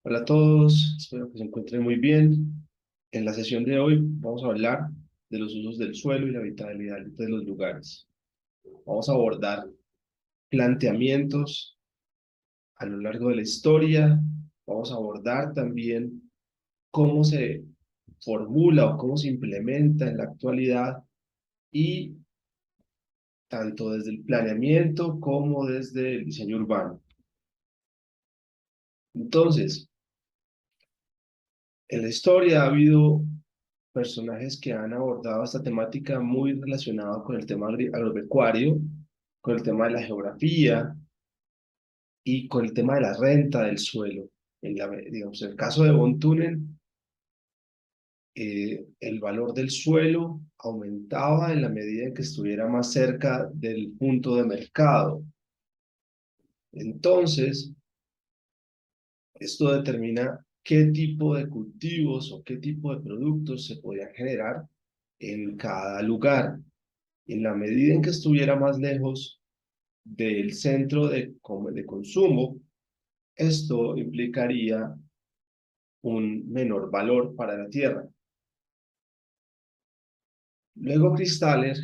Hola a todos, espero que se encuentren muy bien. En la sesión de hoy vamos a hablar de los usos del suelo y la habitabilidad de los lugares. Vamos a abordar planteamientos a lo largo de la historia. Vamos a abordar también cómo se formula o cómo se implementa en la actualidad y tanto desde el planeamiento como desde el diseño urbano. Entonces, en la historia ha habido personajes que han abordado esta temática muy relacionada con el tema agropecuario, con el tema de la geografía y con el tema de la renta del suelo. Digamos, en el caso de Von Thunen, el valor del suelo aumentaba en la medida en que estuviera más cerca del punto de mercado. Entonces, esto determina qué tipo de cultivos o qué tipo de productos se podían generar en cada lugar. En la medida en que estuviera más lejos del centro de consumo, esto implicaría un menor valor para la tierra. Luego Kristaller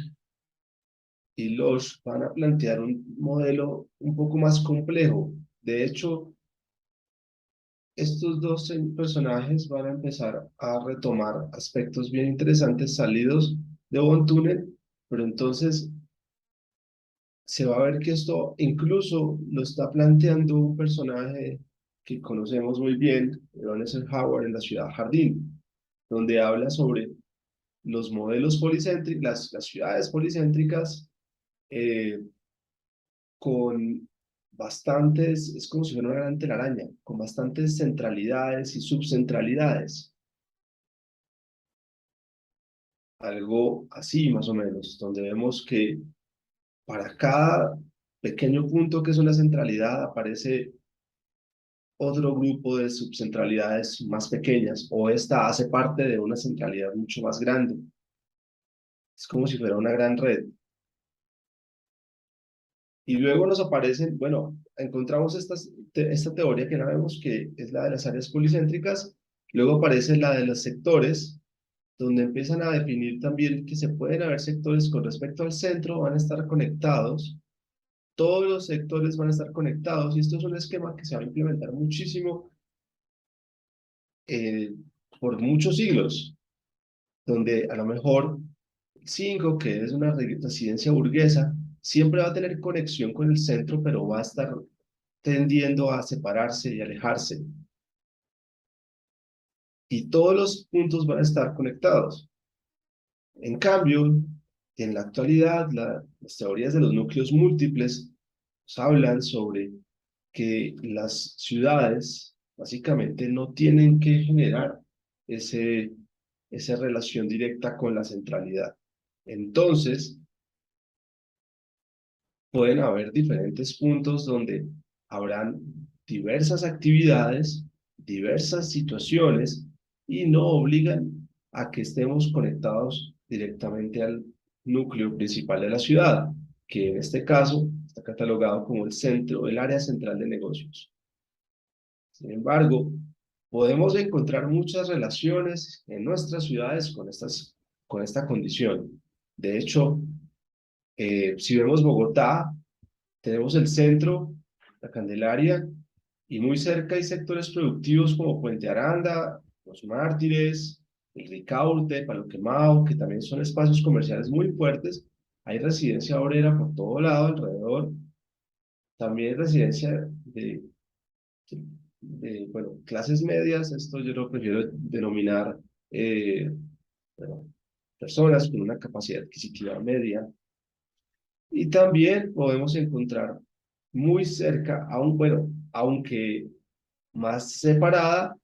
y Losch van a plantear un modelo un poco más complejo. De hecho, estos dos personajes van a empezar a retomar aspectos bien interesantes salidos de Von Thunen, pero entonces se va a ver que esto incluso lo está planteando un personaje que conocemos muy bien, Ron Howard en La Ciudad Jardín, donde habla sobre los modelos policéntricos, las ciudades policéntricas eh, con bastantes, es como si fuera una gran telaraña, con bastantes centralidades y subcentralidades, algo así más o menos, donde vemos que para cada pequeño punto que es una centralidad aparece otro grupo de subcentralidades más pequeñas, o esta hace parte de una centralidad mucho más grande. Es como si fuera una gran red. Y luego nos aparecen, bueno, encontramos esta teoría que la vemos que es la de las áreas policéntricas, luego aparece la de los sectores, donde empiezan a definir también que se pueden haber sectores con respecto al centro, van a estar conectados, todos los sectores van a estar conectados, y esto es un esquema que se va a implementar muchísimo eh, por muchos siglos, donde a lo mejor 5, que es una residencia burguesa, siempre va a tener conexión con el centro, pero va a estar tendiendo a separarse y alejarse. Y todos los puntos van a estar conectados. En cambio, en la actualidad, las teorías de los núcleos múltiples nos hablan sobre que las ciudades básicamente no tienen que generar ese, esa relación directa con la centralidad. Entonces, pueden haber diferentes puntos donde habrán diversas actividades, diversas situaciones y no obligan a que estemos conectados directamente al núcleo principal de la ciudad, que en este caso está catalogado como el centro, el área central de negocios. Sin embargo, podemos encontrar muchas relaciones en nuestras ciudades con esta condición. De hecho, si vemos Bogotá, tenemos el centro, la Candelaria, y muy cerca hay sectores productivos como Puente Aranda, Los Mártires, el Ricaurte, Palo Quemado, que también son espacios comerciales muy fuertes. Hay residencia obrera por todo lado alrededor. También hay residencia bueno, clases medias. Esto yo lo prefiero denominar, bueno, personas con una capacidad adquisitiva media. Y también podemos encontrar muy cerca, aún, bueno, aunque más separada,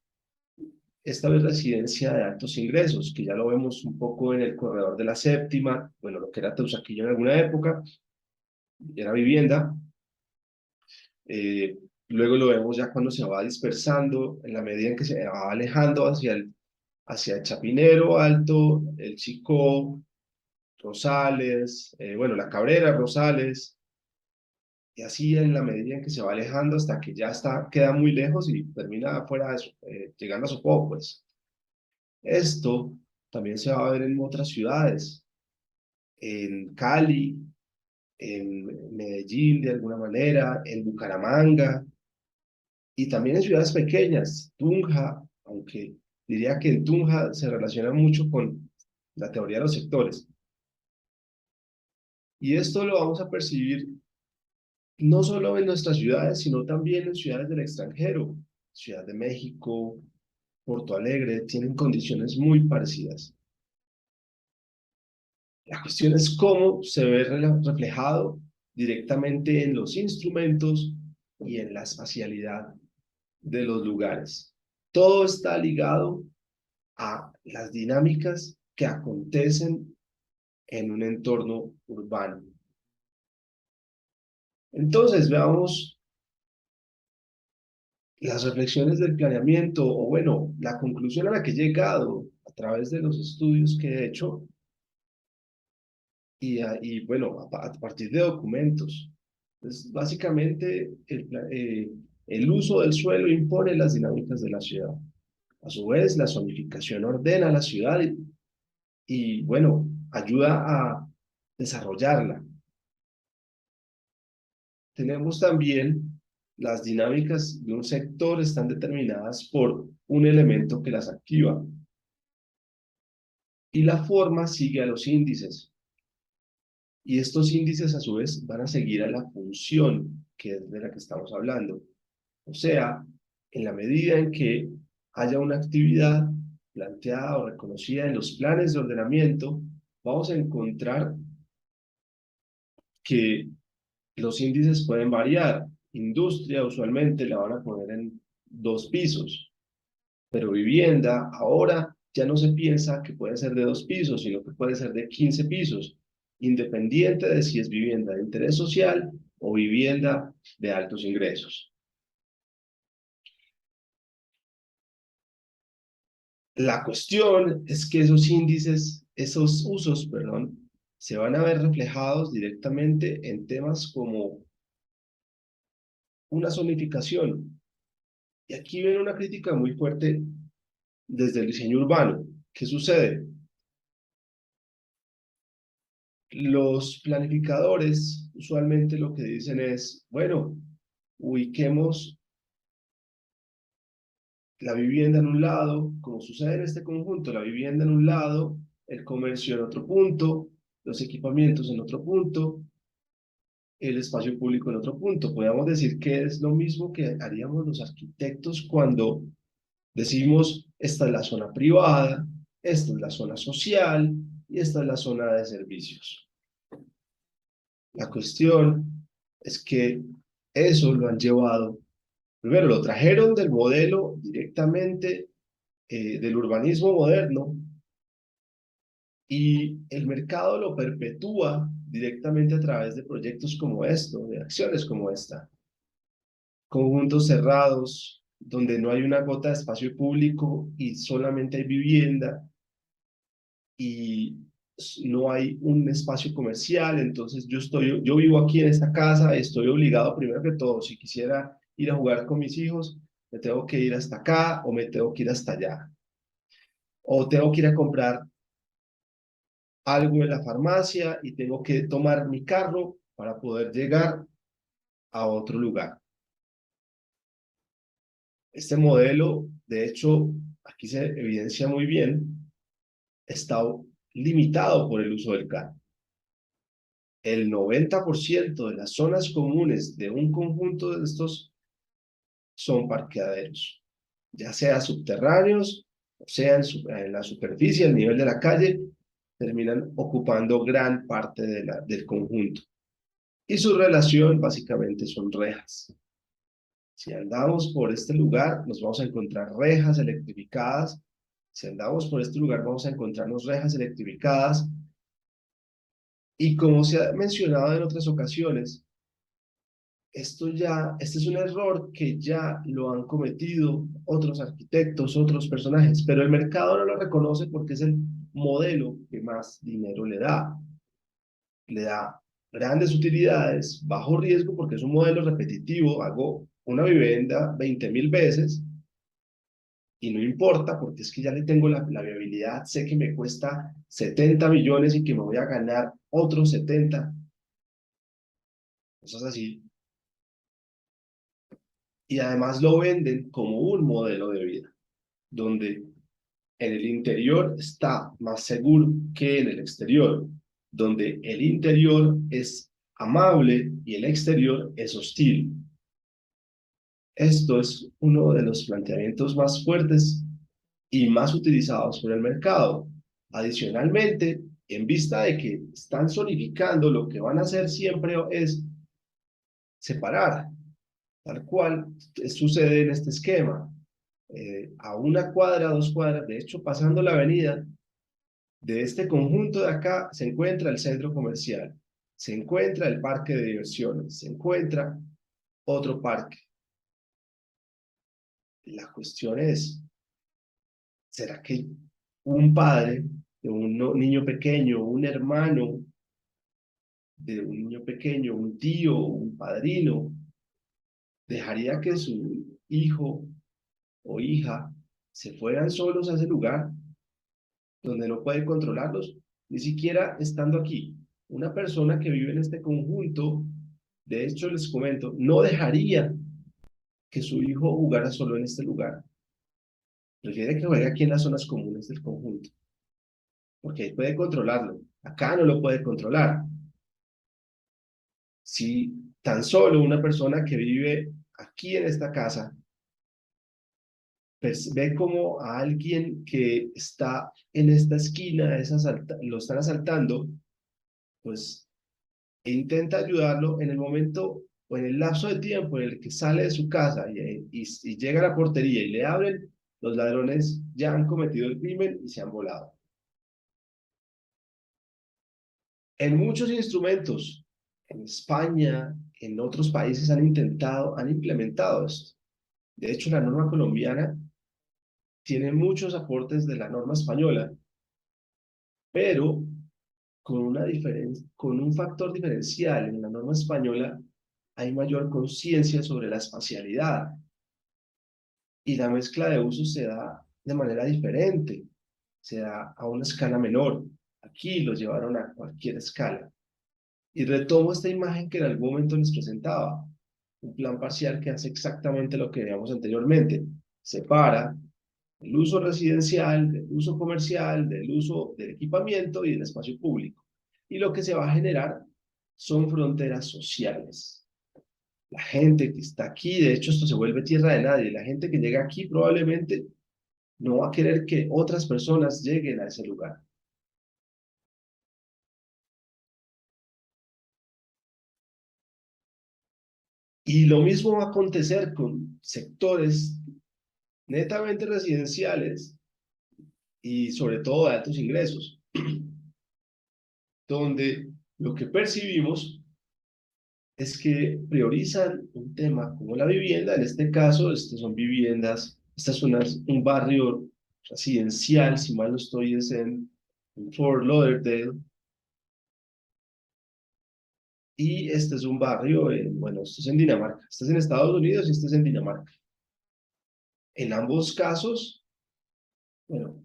esta vez residencia de altos ingresos, que ya lo vemos un poco en el corredor de la séptima, bueno, lo que era Teusaquillo en alguna época, era vivienda. Luego lo vemos ya cuando se va dispersando, en la medida en que se va alejando hacia el Chapinero Alto, el Chicó, Rosales, bueno, la Cabrera, Rosales, y así en la medida en que se va alejando hasta que ya queda muy lejos y termina fuera de llegando a Sopó, pues. Esto también se va a ver en otras ciudades, en Cali, en Medellín de alguna manera, en Bucaramanga y también en ciudades pequeñas, Tunja, aunque diría que en Tunja se relaciona mucho con la teoría de los sectores. Y esto lo vamos a percibir no solo en nuestras ciudades, sino también en ciudades del extranjero. Ciudad de México, Porto Alegre, tienen condiciones muy parecidas. La cuestión es cómo se ve reflejado directamente en los instrumentos y en la espacialidad de los lugares. Todo está ligado a las dinámicas que acontecen en un entorno urbano. Entonces, veamos las reflexiones del planeamiento, o bueno, la conclusión a la que he llegado a través de los estudios que he hecho y bueno, a partir de documentos. Pues, básicamente, el uso del suelo impone las dinámicas de la ciudad. A su vez, la zonificación ordena la ciudad y bueno, ayuda a desarrollarla. Tenemos también las dinámicas de un sector están determinadas por un elemento que las activa y la forma sigue a los índices. Y estos índices a su vez van a seguir a la función que es de la que estamos hablando. O sea, en la medida en que haya una actividad planteada o reconocida en los planes de ordenamiento, vamos a encontrar que los índices pueden variar. Industria usualmente la van a poner en 2 pisos, pero vivienda ahora ya no se piensa que puede ser de 2 pisos, sino que puede ser de 15 pisos, independiente de si es vivienda de interés social o vivienda de altos ingresos. La cuestión es que esos índices, esos usos, perdón, se van a ver reflejados directamente en temas como una zonificación. Y aquí viene una crítica muy fuerte desde el diseño urbano. ¿Qué sucede? Los planificadores usualmente lo que dicen es, bueno, ubiquemos la vivienda en un lado, como sucede en este conjunto, la vivienda en un lado, el comercio en otro punto, los equipamientos en otro punto, el espacio público en otro punto. Podríamos decir que es lo mismo que haríamos los arquitectos cuando decimos, esta es la zona privada, esta es la zona social y esta es la zona de servicios. La cuestión es que eso lo han llevado, primero lo trajeron del modelo directamente del urbanismo moderno y el mercado lo perpetúa directamente a través de proyectos como esto, de acciones como esta. Conjuntos cerrados, donde no hay una gota de espacio público y solamente hay vivienda y no hay un espacio comercial, entonces yo vivo aquí en esta casa, estoy obligado primero que todo, si quisiera ir a jugar con mis hijos, me tengo que ir hasta acá o me tengo que ir hasta allá, o tengo que ir a comprar algo en la farmacia y tengo que tomar mi carro para poder llegar a otro lugar. Este modelo, de hecho, aquí se evidencia muy bien, está limitado por el uso del carro. El 90% de las zonas comunes de un conjunto de estos son parqueaderos, ya sea subterráneos, o sea en la superficie, al nivel de la calle, terminan ocupando gran parte del conjunto. Y su relación básicamente son rejas. Si andamos por este lugar, nos vamos a encontrar rejas electrificadas. Si andamos por este lugar, vamos a encontrarnos rejas electrificadas. Y como se ha mencionado en otras ocasiones, este es un error que ya lo han cometido otros arquitectos, otros personajes, pero el mercado no lo reconoce porque es el modelo que más dinero le da grandes utilidades, bajo riesgo, porque es un modelo repetitivo, hago una vivienda 20.000 veces y no importa, porque es que ya le tengo la viabilidad, sé que me cuesta 70 millones y que me voy a ganar otros 70, cosas así. Y además lo venden como un modelo de vida, donde en el interior está más seguro que en el exterior, donde el interior es amable y el exterior es hostil. Esto es uno de los planteamientos más fuertes y más utilizados por el mercado. Adicionalmente, en vista de que están zonificando, lo que van a hacer siempre es separar, tal cual sucede en este esquema. A una cuadra, 2 cuadras, de hecho, pasando la avenida, de este conjunto de acá se encuentra el centro comercial, se encuentra el parque de diversiones, se encuentra otro parque. La cuestión es, ¿será que un padre de un niño pequeño, un hermano de un niño pequeño, un tío, un padrino, dejaría que su hijo o hija se fueran solos a ese lugar donde no puede controlarlos, ni siquiera estando aquí? Una persona que vive en este conjunto, de hecho les comento, no dejaría que su hijo jugara solo en este lugar. Prefiere que juegue aquí en las zonas comunes del conjunto, porque ahí puede controlarlo. Acá no lo puede controlar. Si tan solo una persona que vive aquí en esta casa ve como a alguien que está en esta esquina lo están asaltando, pues intenta ayudarlo en el momento o en el lapso de tiempo en el que sale de su casa y llega a la portería y le abren, los ladrones ya han cometido el crimen y se han volado. En muchos instrumentos, en España, en otros países han implementado esto. De hecho, la norma colombiana tiene muchos aportes de la norma española, pero con un factor diferencial. En la norma española hay mayor conciencia sobre la espacialidad y la mezcla de usos se da de manera diferente, se da a una escala menor. Aquí lo llevaron a cualquier escala. Y retomo esta imagen que en algún momento les presentaba, un plan parcial que hace exactamente lo que veíamos anteriormente. Separa el uso residencial, del uso comercial, del uso del equipamiento y del espacio público. Y lo que se va a generar son fronteras sociales. La gente que está aquí, de hecho esto se vuelve tierra de nadie, la gente que llega aquí probablemente no va a querer que otras personas lleguen a ese lugar. Y lo mismo va a acontecer con sectores netamente residenciales y sobre todo de altos ingresos, donde lo que percibimos es que priorizan un tema como la vivienda. En este caso, estas son viviendas, esta es un barrio residencial, si mal no estoy, es en Fort Lauderdale, y este es un barrio, bueno, esto es en Dinamarca, este es en Estados Unidos y este es en Dinamarca. En ambos casos, bueno,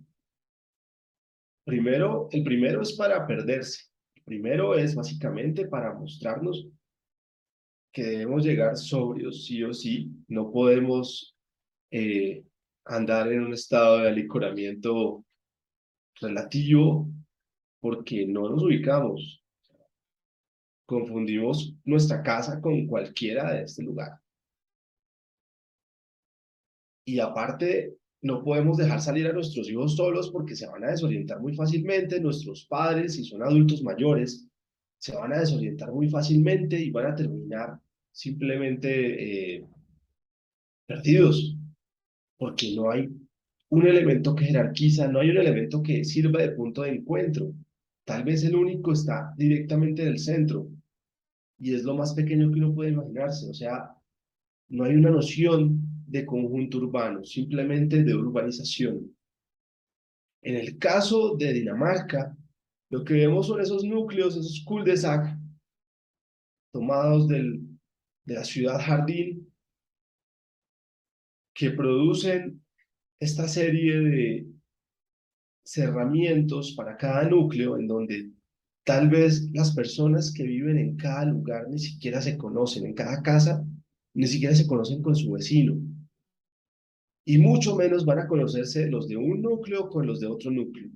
el primero es para perderse. El primero es básicamente para mostrarnos que debemos llegar sobrios, sí o sí. No podemos eh, andar en un estado de alicoramiento relativo porque no nos ubicamos. Confundimos nuestra casa con cualquiera de este lugar. Y aparte, no podemos dejar salir a nuestros hijos solos porque se van a desorientar muy fácilmente. Nuestros padres, si son adultos mayores, se van a desorientar muy fácilmente y van a terminar simplemente perdidos, porque no hay un elemento que jerarquiza, no hay un elemento que sirva de punto de encuentro. Tal vez el único está directamente en el centro y es lo más pequeño que uno puede imaginarse. O sea, no hay una noción de conjunto urbano, simplemente de urbanización. En el caso de Dinamarca, lo que vemos son esos núcleos, esos cul-de-sac, tomados de la ciudad jardín, que producen esta serie de cerramientos para cada núcleo en donde tal vez las personas que viven en cada lugar ni siquiera se conocen, en cada casa ni siquiera se conocen con su vecino, y mucho menos van a conocerse los de un núcleo con los de otro núcleo.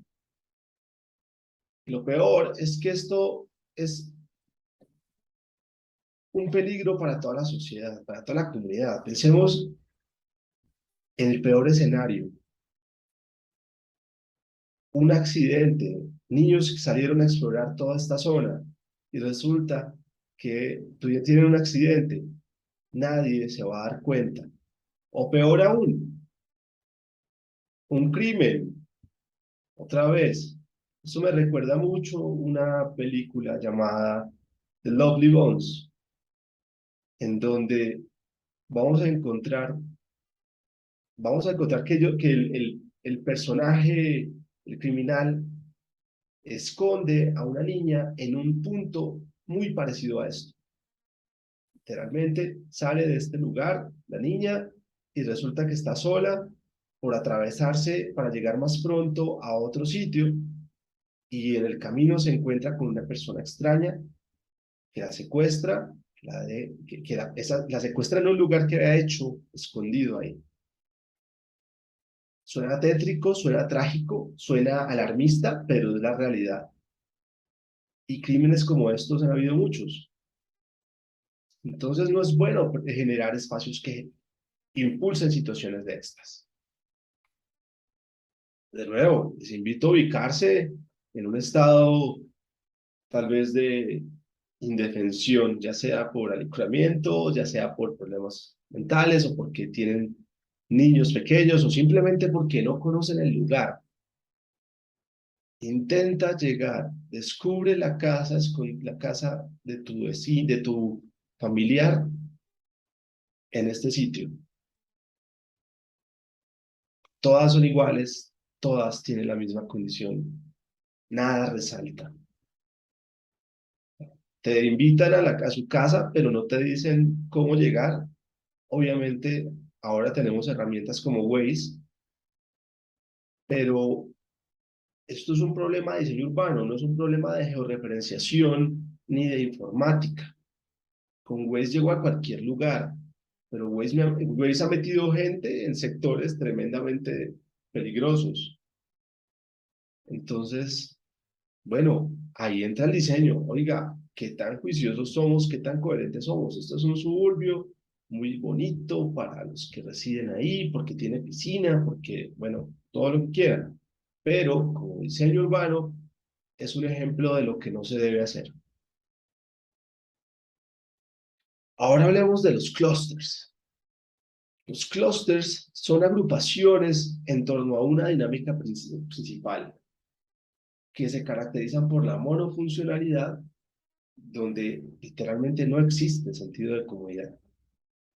Lo peor es que esto es un peligro para toda la sociedad, para toda la comunidad. Pensemos en el peor escenario: un accidente, niños que salieron a explorar toda esta zona y resulta que tienen un accidente, nadie se va a dar cuenta. O peor aún, un crimen, otra vez. Eso me recuerda mucho una película llamada The Lovely Bones, en donde vamos a encontrar, que el personaje, el criminal, esconde a una niña en un punto muy parecido a esto. Literalmente sale de este lugar la niña y resulta que está sola por atravesarse para llegar más pronto a otro sitio, y en el camino se encuentra con una persona extraña que la secuestra, la secuestra en un lugar que había hecho escondido ahí. Suena tétrico, suena trágico, suena alarmista, pero es la realidad. Y crímenes como estos han habido muchos. Entonces no es bueno generar espacios que impulsen situaciones de estas. De nuevo, les invito a ubicarse en un estado tal vez de indefensión, ya sea por alicoramiento, ya sea por problemas mentales o porque tienen niños pequeños o simplemente porque no conocen el lugar. Intenta llegar, descubre la casa de tu vecino, de tu familiar en este sitio. Todas son iguales, todas tienen la misma condición, nada resalta. Te invitan a su casa, pero no te dicen cómo llegar. Obviamente, ahora tenemos herramientas como Waze, pero esto es un problema de diseño urbano, no es un problema de georreferenciación ni de informática. Con Waze llego a cualquier lugar, pero Waze ha metido gente en sectores tremendamente peligrosos. Entonces, bueno, ahí entra el diseño. Oiga, qué tan juiciosos somos, qué tan coherentes somos. Esto es un suburbio muy bonito para los que residen ahí, porque tiene piscina, porque, bueno, todo lo que quieran. Pero como diseño urbano, es un ejemplo de lo que no se debe hacer. Ahora hablemos de los clústeres. Los clústeres son agrupaciones en torno a una dinámica principal que se caracterizan por la monofuncionalidad, donde literalmente no existe sentido de comunidad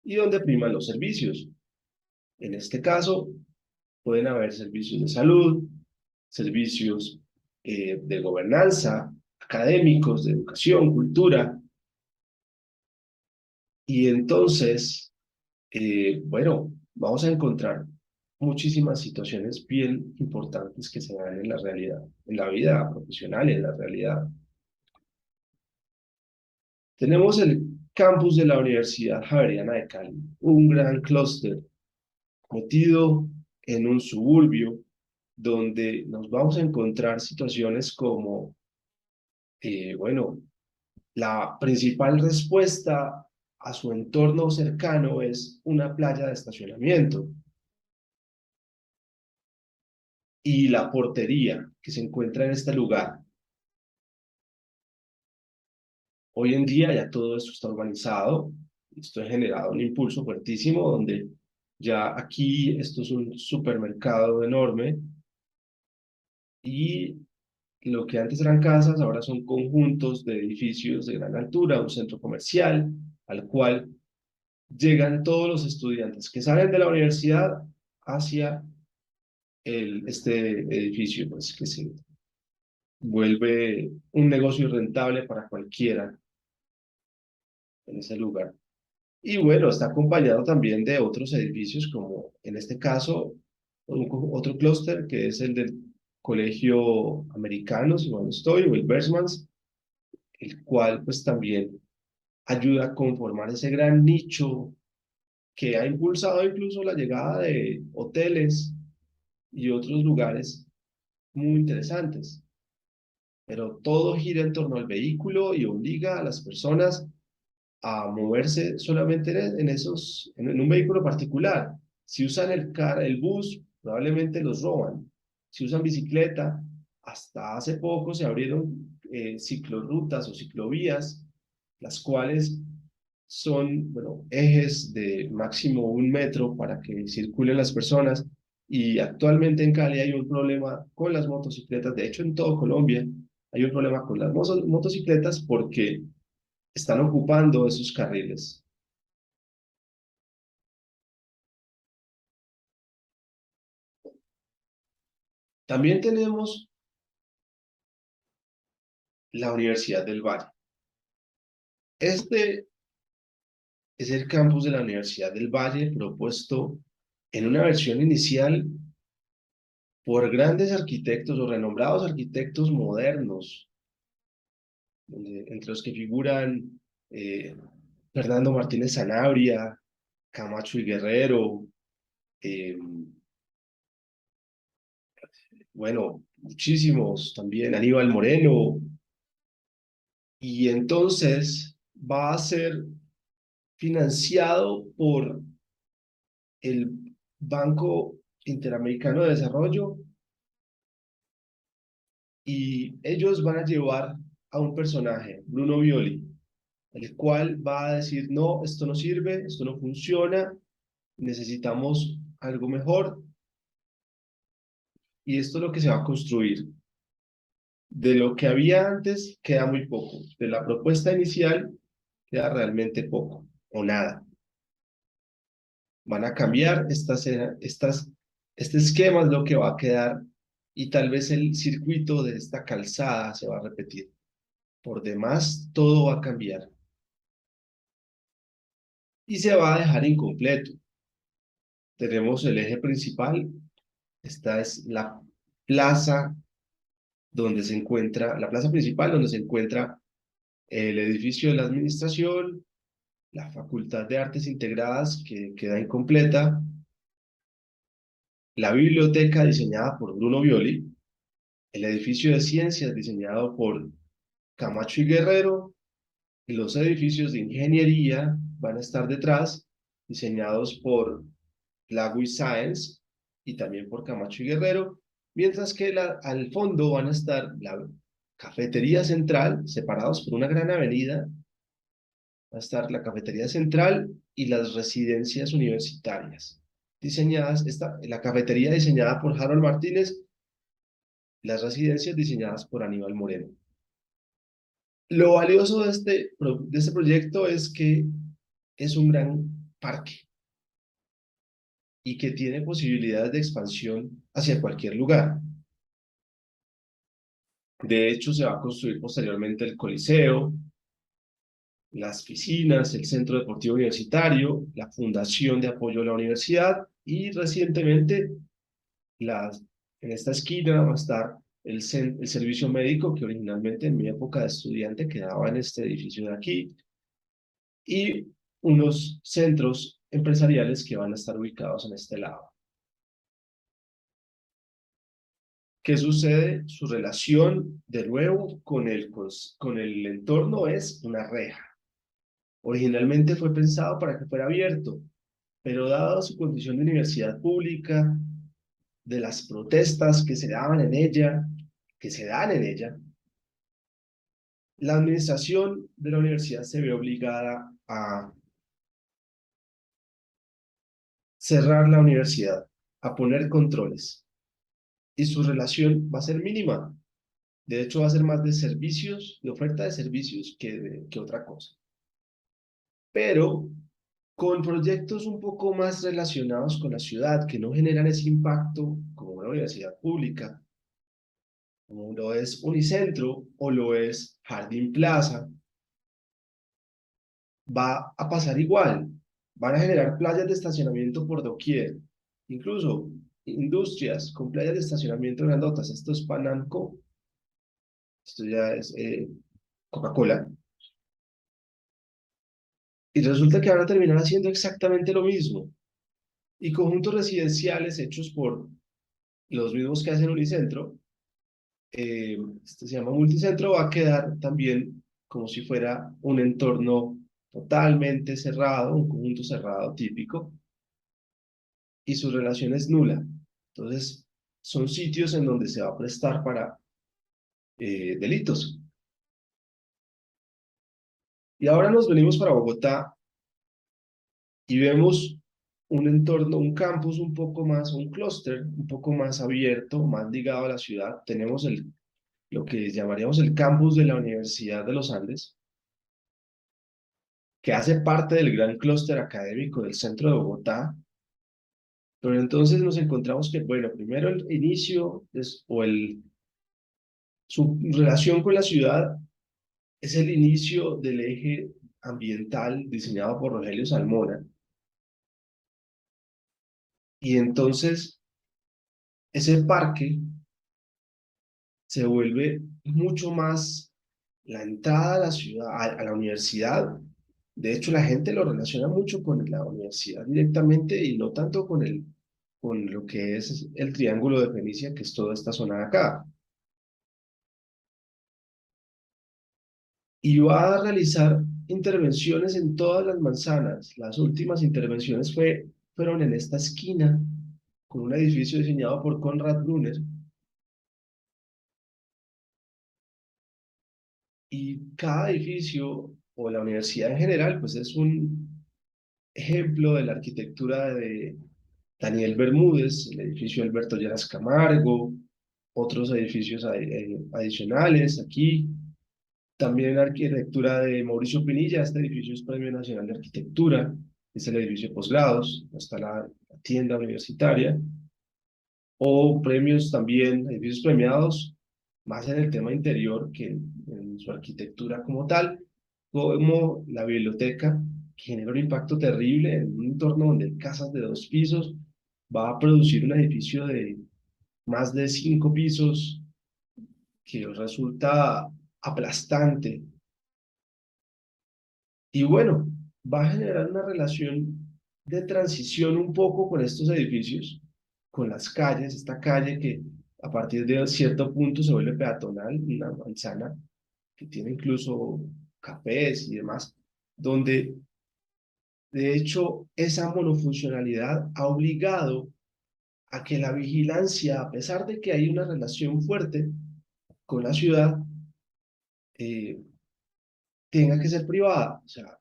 y donde priman los servicios. En este caso, pueden haber servicios de salud, servicios de gobernanza, académicos, de educación, cultura, y entonces, bueno, vamos a encontrar muchísimas situaciones bien importantes que se dan en la realidad, en la vida profesional, en la realidad. Tenemos el campus de la Universidad Javeriana de Cali, un gran clúster metido en un suburbio donde nos vamos a encontrar situaciones como, bueno, la principal respuesta a su entorno cercano es una playa de estacionamiento y la portería que se encuentra en este lugar. Hoy en día ya todo esto está urbanizado, esto ha generado un impulso fuertísimo donde ya aquí esto es un supermercado enorme, y lo que antes eran casas ahora son conjuntos de edificios de gran altura, un centro comercial al cual llegan todos los estudiantes que salen de la universidad hacia este edificio, pues que se vuelve un negocio rentable para cualquiera. en ese lugar. Y bueno, está acompañado también de otros edificios, como en este caso, otro clúster que es el del Colegio Americano, si mal no estoy, o el Bergmans, el cual pues también ayuda a conformar ese gran nicho que ha impulsado incluso la llegada de hoteles y otros lugares muy interesantes. Pero todo gira en torno al vehículo y obliga a las personas a moverse solamente en un vehículo particular. Si usan el bus, probablemente los roban. Si usan bicicleta, hasta hace poco se abrieron ciclorrutas o ciclovías, las cuales son, bueno, ejes de máximo 1 metro para que circulen las personas. Y actualmente en Cali hay un problema con las motocicletas, de hecho en todo Colombia hay un problema con las motocicletas porque están ocupando esos carriles. También tenemos la Universidad del Valle. Este es el campus de la Universidad del Valle propuesto en una versión inicial por grandes arquitectos o renombrados arquitectos modernos, entre los que figuran eh, Fernando Martínez Sanabria, Camacho y Guerrero, eh, bueno, muchísimos también, Aníbal Moreno, y entonces va a ser financiado por el Banco Interamericano de Desarrollo y ellos van a llevar a un personaje, Bruno Violi, el cual va a decir, no, esto no sirve, esto no funciona, necesitamos algo mejor y esto es lo que se va a construir. De lo que había antes queda muy poco, de la propuesta inicial queda realmente poco o nada. Van a cambiar este esquema es lo que va a quedar y tal vez el circuito de esta calzada se va a repetir. Por demás, todo va a cambiar y se va a dejar incompleto. Tenemos el eje principal, esta es la plaza donde se encuentra, la plaza principal donde se encuentra el edificio de la administración, la Facultad de Artes Integradas que queda incompleta, la biblioteca diseñada por Bruno Violi, el edificio de ciencias diseñado por Camacho y Guerrero, y los edificios de ingeniería van a estar detrás, diseñados por Lagui Science y también por Camacho y Guerrero, mientras que al fondo van a estar la cafetería central, separados por una gran avenida, va a estar la cafetería central y las residencias universitarias, la cafetería diseñada por Harold Martínez, las residencias diseñadas por Aníbal Moreno. Lo valioso de este proyecto es que es un gran parque y que tiene posibilidades de expansión hacia cualquier lugar. De hecho, se va a construir posteriormente el Coliseo, las piscinas, el Centro Deportivo Universitario, la Fundación de Apoyo a la Universidad y recientemente las, en esta esquina va a estar el servicio médico que originalmente en mi época de estudiante quedaba en este edificio de aquí y unos centros empresariales que van a estar ubicados en este lado. ¿Qué sucede? Su relación, de nuevo, con el entorno es una reja. Originalmente fue pensado para que fuera abierto, pero dado su condición de universidad pública, de las protestas que se daban en ella, que se dan en ella, la administración de la universidad se ve obligada a cerrar la universidad, a poner controles, y su relación va a ser mínima. De hecho, va a ser más de servicios, de oferta de servicios que otra cosa. Pero con proyectos un poco más relacionados con la ciudad, que no generan ese impacto como una universidad pública, como lo es Unicentro o lo es Jardín Plaza, va a pasar igual. Van a generar playas de estacionamiento por doquier, incluso industrias con playas de estacionamiento grandotas. Esto es Panamco, esto ya es Coca-Cola. Y resulta que van a terminar haciendo exactamente lo mismo. Y conjuntos residenciales hechos por los mismos que hacen Unicentro, este se llama Multicentro, va a quedar también como si fuera un entorno totalmente cerrado, un conjunto cerrado típico, y su relación es nula. Entonces, son sitios en donde se va a prestar para delitos. Y ahora nos venimos para Bogotá y vemos un entorno, un campus un poco más, un clúster un poco más abierto, más ligado a la ciudad. Tenemos lo que llamaríamos el campus de la Universidad de los Andes, que hace parte del gran clúster académico del centro de Bogotá. Pero entonces nos encontramos que, bueno, primero el inicio su relación con la ciudad es el inicio del eje ambiental diseñado por Rogelio Salmona. Y entonces ese parque se vuelve mucho más la entrada a la ciudad, a la universidad. De hecho, la gente lo relaciona mucho con la universidad directamente y no tanto con lo que es el Triángulo de Fenicia, que es toda esta zona de acá. Y va a realizar intervenciones en todas las manzanas. Las últimas intervenciones fueron en esta esquina, con un edificio diseñado por Konrad Brunner, y cada edificio, o la universidad en general, pues es un ejemplo de la arquitectura de Daniel Bermúdez, el edificio Alberto Lleras Camargo, otros edificios adicionales aquí. También arquitectura de Mauricio Pinilla, este edificio es Premio Nacional de Arquitectura, es el edificio de posgrados, está la tienda universitaria, o premios también, edificios premiados, más en el tema interior que en su arquitectura como tal, como la biblioteca, que genera un impacto terrible en un entorno donde hay casas de 2 pisos, va a producir un edificio de más de 5 pisos que resulta aplastante. Y bueno, va a generar una relación de transición un poco con estos edificios, con las calles, esta calle que a partir de cierto punto se vuelve peatonal, una manzana que tiene incluso cafés y demás, donde de hecho esa monofuncionalidad ha obligado a que la vigilancia, a pesar de que hay una relación fuerte con la ciudad, eh, tenga que ser privada. O sea,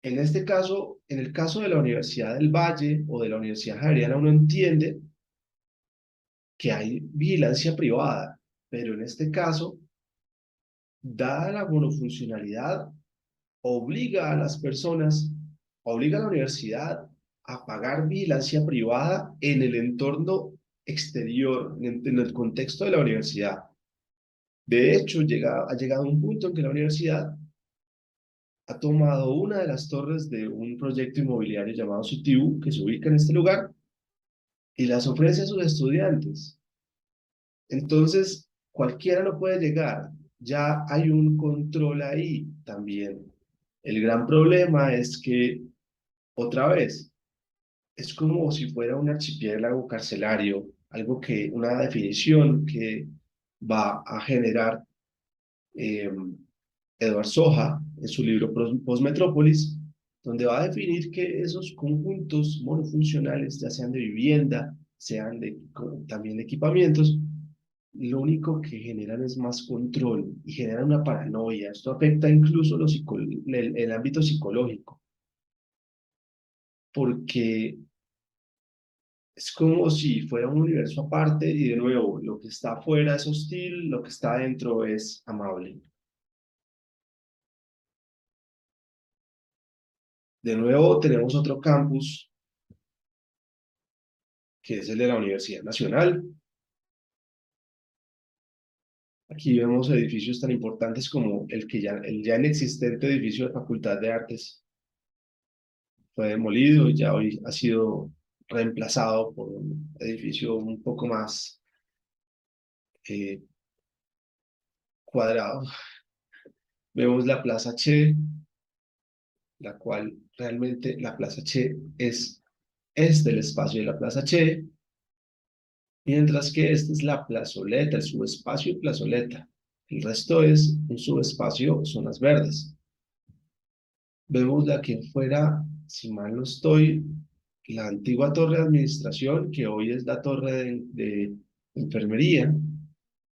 en este caso, en el caso de la Universidad del Valle o de la Universidad Javeriana, uno entiende que hay vigilancia privada, pero en este caso, dada la monofuncionalidad, obliga a las personas, obliga a la universidad a pagar vigilancia privada en el entorno exterior, en el contexto de la universidad. De hecho, ha llegado un punto en que la universidad ha tomado una de las torres de un proyecto inmobiliario llamado Citibú, que se ubica en este lugar, y las ofrece a sus estudiantes. Entonces, cualquiera no puede llegar, ya hay un control ahí también. El gran problema es que, otra vez, es como si fuera un archipiélago carcelario, una definición que va a generar eh, Edward Soja en su libro Postmetrópolis, donde va a definir que esos conjuntos monofuncionales, ya sean de vivienda, sean también de equipamientos, lo único que generan es más control y generan una paranoia. Esto afecta incluso el ámbito psicológico, porque es como si fuera un universo aparte y de nuevo, lo que está afuera es hostil, lo que está adentro es amable. De nuevo, tenemos otro campus, que es el de la Universidad Nacional. Aquí vemos edificios tan importantes como el ya inexistente edificio de Facultad de Artes, fue demolido y ya hoy ha sido reemplazado por un edificio un poco más eh, cuadrado. Vemos la Plaza Che, la cual realmente la Plaza Che es del espacio de la Plaza Che, mientras que esta es la plazoleta, el subespacio plazoleta. El resto es un subespacio, zonas verdes. Vemos la que fuera, si mal no estoy, la antigua torre de administración, que hoy es la torre de enfermería,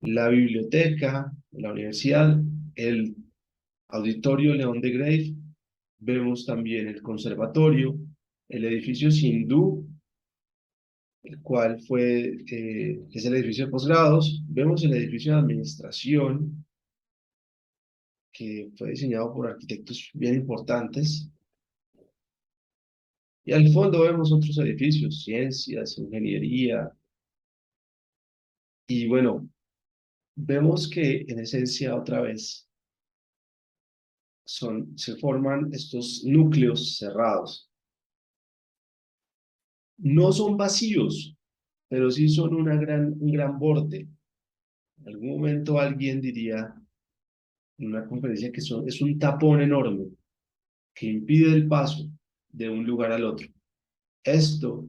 la biblioteca, la universidad, el auditorio León de Grave. Vemos también el conservatorio, el edificio Sindú, el cual es el edificio de posgrados. Vemos el edificio de administración, que fue diseñado por arquitectos bien importantes. Y al fondo vemos otros edificios, ciencias, ingeniería. Y bueno, vemos que en esencia otra vez se forman estos núcleos cerrados. No son vacíos, pero sí son un gran borde. En algún momento alguien diría en una conferencia que es un tapón enorme que impide el paso de un lugar al otro. Esto,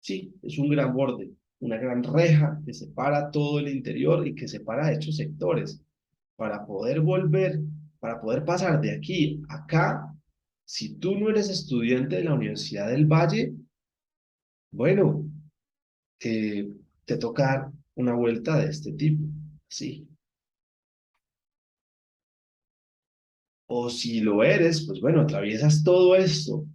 sí, es un gran borde, una gran reja que separa todo el interior y que separa de hecho sectores. Para poder volver, para poder pasar de aquí a acá, si tú no eres estudiante de la Universidad del Valle, bueno, eh, te toca dar una vuelta de este tipo, sí. O si lo eres, pues bueno, atraviesas todo esto.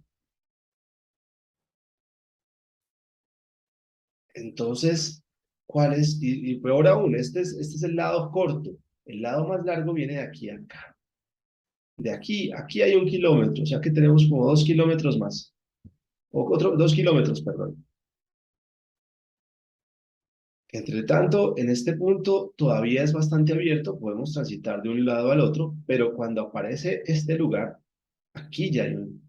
Entonces, ¿cuál es? Y peor aún, este es el lado corto. El lado más largo viene de aquí a acá. De aquí, aquí hay 1 kilómetro, o sea que tenemos como 2 kilómetros más. O otro, 2 kilómetros, perdón. Entre tanto, en este punto todavía es bastante abierto, podemos transitar de un lado al otro, pero cuando aparece este lugar, aquí ya hay un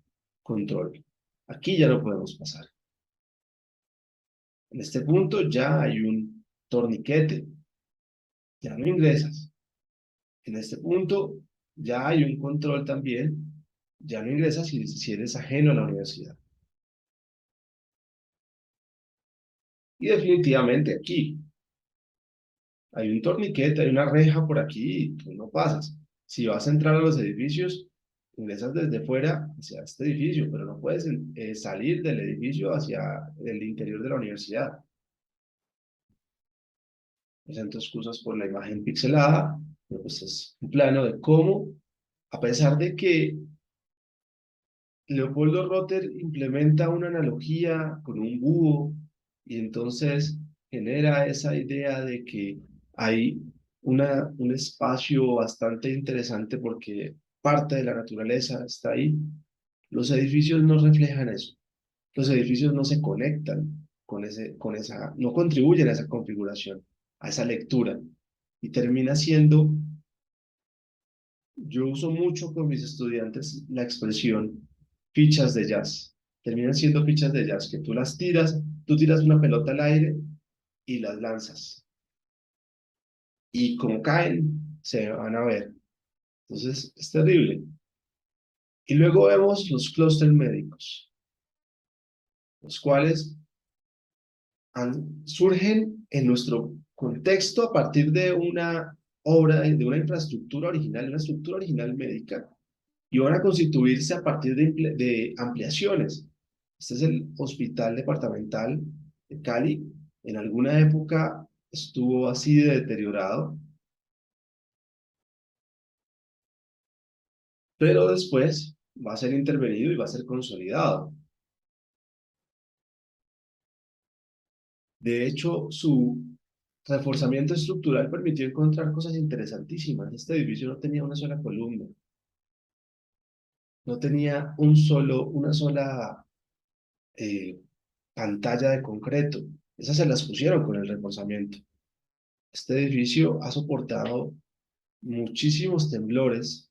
control. Aquí ya no podemos pasar. En este punto ya hay un torniquete, ya no ingresas. En este punto ya hay un control también, ya no ingresas si eres ajeno a la universidad. Y definitivamente aquí hay un torniquete, hay una reja por aquí y tú no pasas. Si vas a entrar a los edificios, ingresas desde fuera hacia este edificio, pero no puedes salir del edificio hacia el interior de la universidad. Presento excusas por la imagen pixelada, pero pues es un plano de cómo, a pesar de que Leopoldo Rotter implementa una analogía con un búho y entonces genera esa idea de que hay un espacio bastante interesante porque parte de la naturaleza está ahí. Los edificios no reflejan eso. Los edificios no se conectan no contribuyen a esa configuración, a esa lectura. Y termina siendo, yo uso mucho con mis estudiantes la expresión fichas de jazz. Terminan siendo fichas de jazz que tú tiras una pelota al aire y las lanzas. Y como caen, se van a ver. Entonces, es terrible. Y luego vemos los clústeres médicos, los cuales surgen en nuestro contexto a partir de una obra, de una infraestructura original, una estructura original médica, y van a constituirse a partir de ampliaciones. Este es el Hospital Departamental de Cali. En alguna época estuvo así de deteriorado, pero después va a ser intervenido y va a ser consolidado. De hecho, su reforzamiento estructural permitió encontrar cosas interesantísimas. Este edificio no tenía una sola columna, no tenía una sola eh, pantalla de concreto. Esas se las pusieron con el reforzamiento. Este edificio ha soportado muchísimos temblores,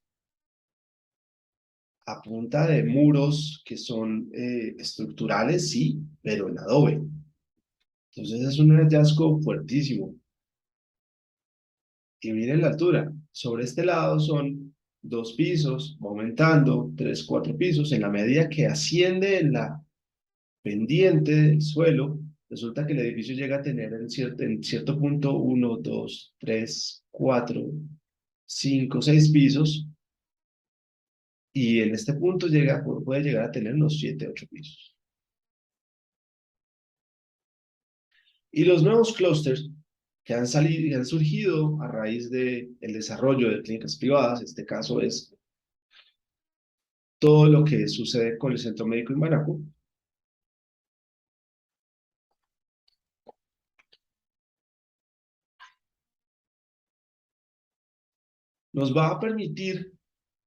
a punta de muros que son estructurales, sí, pero en adobe. Entonces es un hallazgo fuertísimo. Y miren la altura. Sobre este lado son 2 pisos, va aumentando, 3, 4 pisos. En la medida que asciende en la pendiente del suelo, resulta que el edificio llega a tener en cierto punto 1, 2, 3, 4, 5, 6 pisos. Y en este punto puede llegar a tener unos 7, 8 pisos. Y los nuevos clústeres que han salido y han surgido a raíz del desarrollo de clínicas privadas, este caso es todo lo que sucede con el Centro Médico en Banaco, nos va a permitir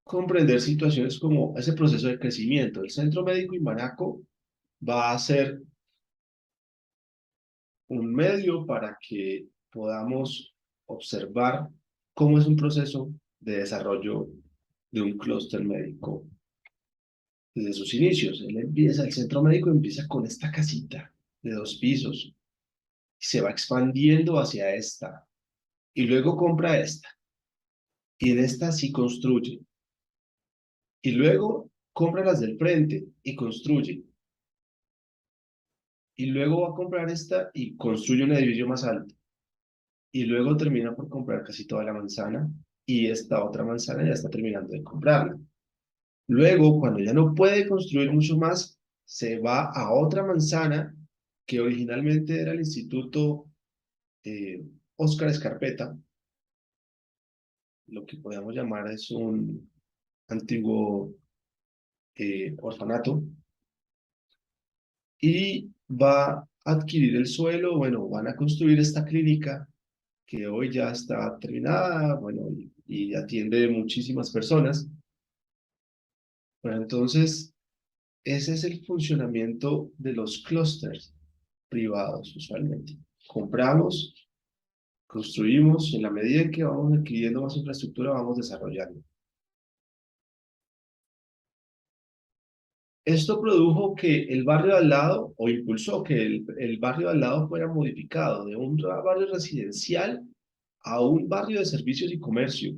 comprender situaciones como ese proceso de crecimiento. El Centro Médico Imbanaco va a ser un medio para que podamos observar cómo es un proceso de desarrollo de un clúster médico desde sus inicios. El Centro Médico empieza con esta casita de 2 pisos y se va expandiendo hacia esta y luego compra esta y en esta sí construye y luego compra las del frente y construye y luego va a comprar esta y construye un edificio más alto y luego termina por comprar casi toda la manzana y esta otra manzana ya está terminando de comprarla. Luego, cuando ya no puede construir mucho más, se va a otra manzana que originalmente era el Instituto Óscar Escarpeta, lo que podemos llamar es un antiguo orfanato, y va a adquirir el suelo, bueno, van a construir esta clínica que hoy ya está terminada, bueno, y atiende muchísimas personas. Bueno, entonces, ese es el funcionamiento de los clústeres privados usualmente. Compramos, construimos, y en la medida en que vamos adquiriendo más infraestructura, vamos desarrollando. Esto produjo que el barrio al lado, o impulsó que el barrio al lado fuera modificado de un barrio residencial a un barrio de servicios y comercio.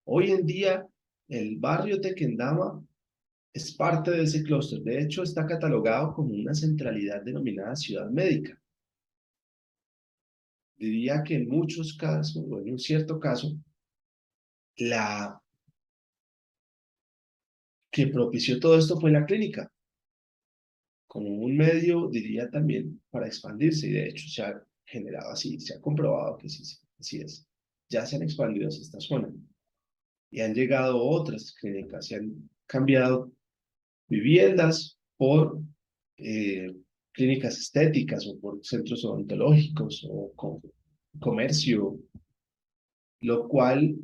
Hoy en día, el barrio Tequendama es parte de ese clúster. De hecho, está catalogado como una centralidad denominada ciudad médica. Diría que en muchos casos, o en un cierto caso, la que propició todo esto fue la clínica, como un medio, diría también, para expandirse. Y de hecho, se ha generado así, se ha comprobado que sí, sí, así es. Ya se han expandido hacia esta zona y han llegado otras clínicas, se han cambiado viviendas por eh, clínicas estéticas o por centros odontológicos o con comercio, lo cual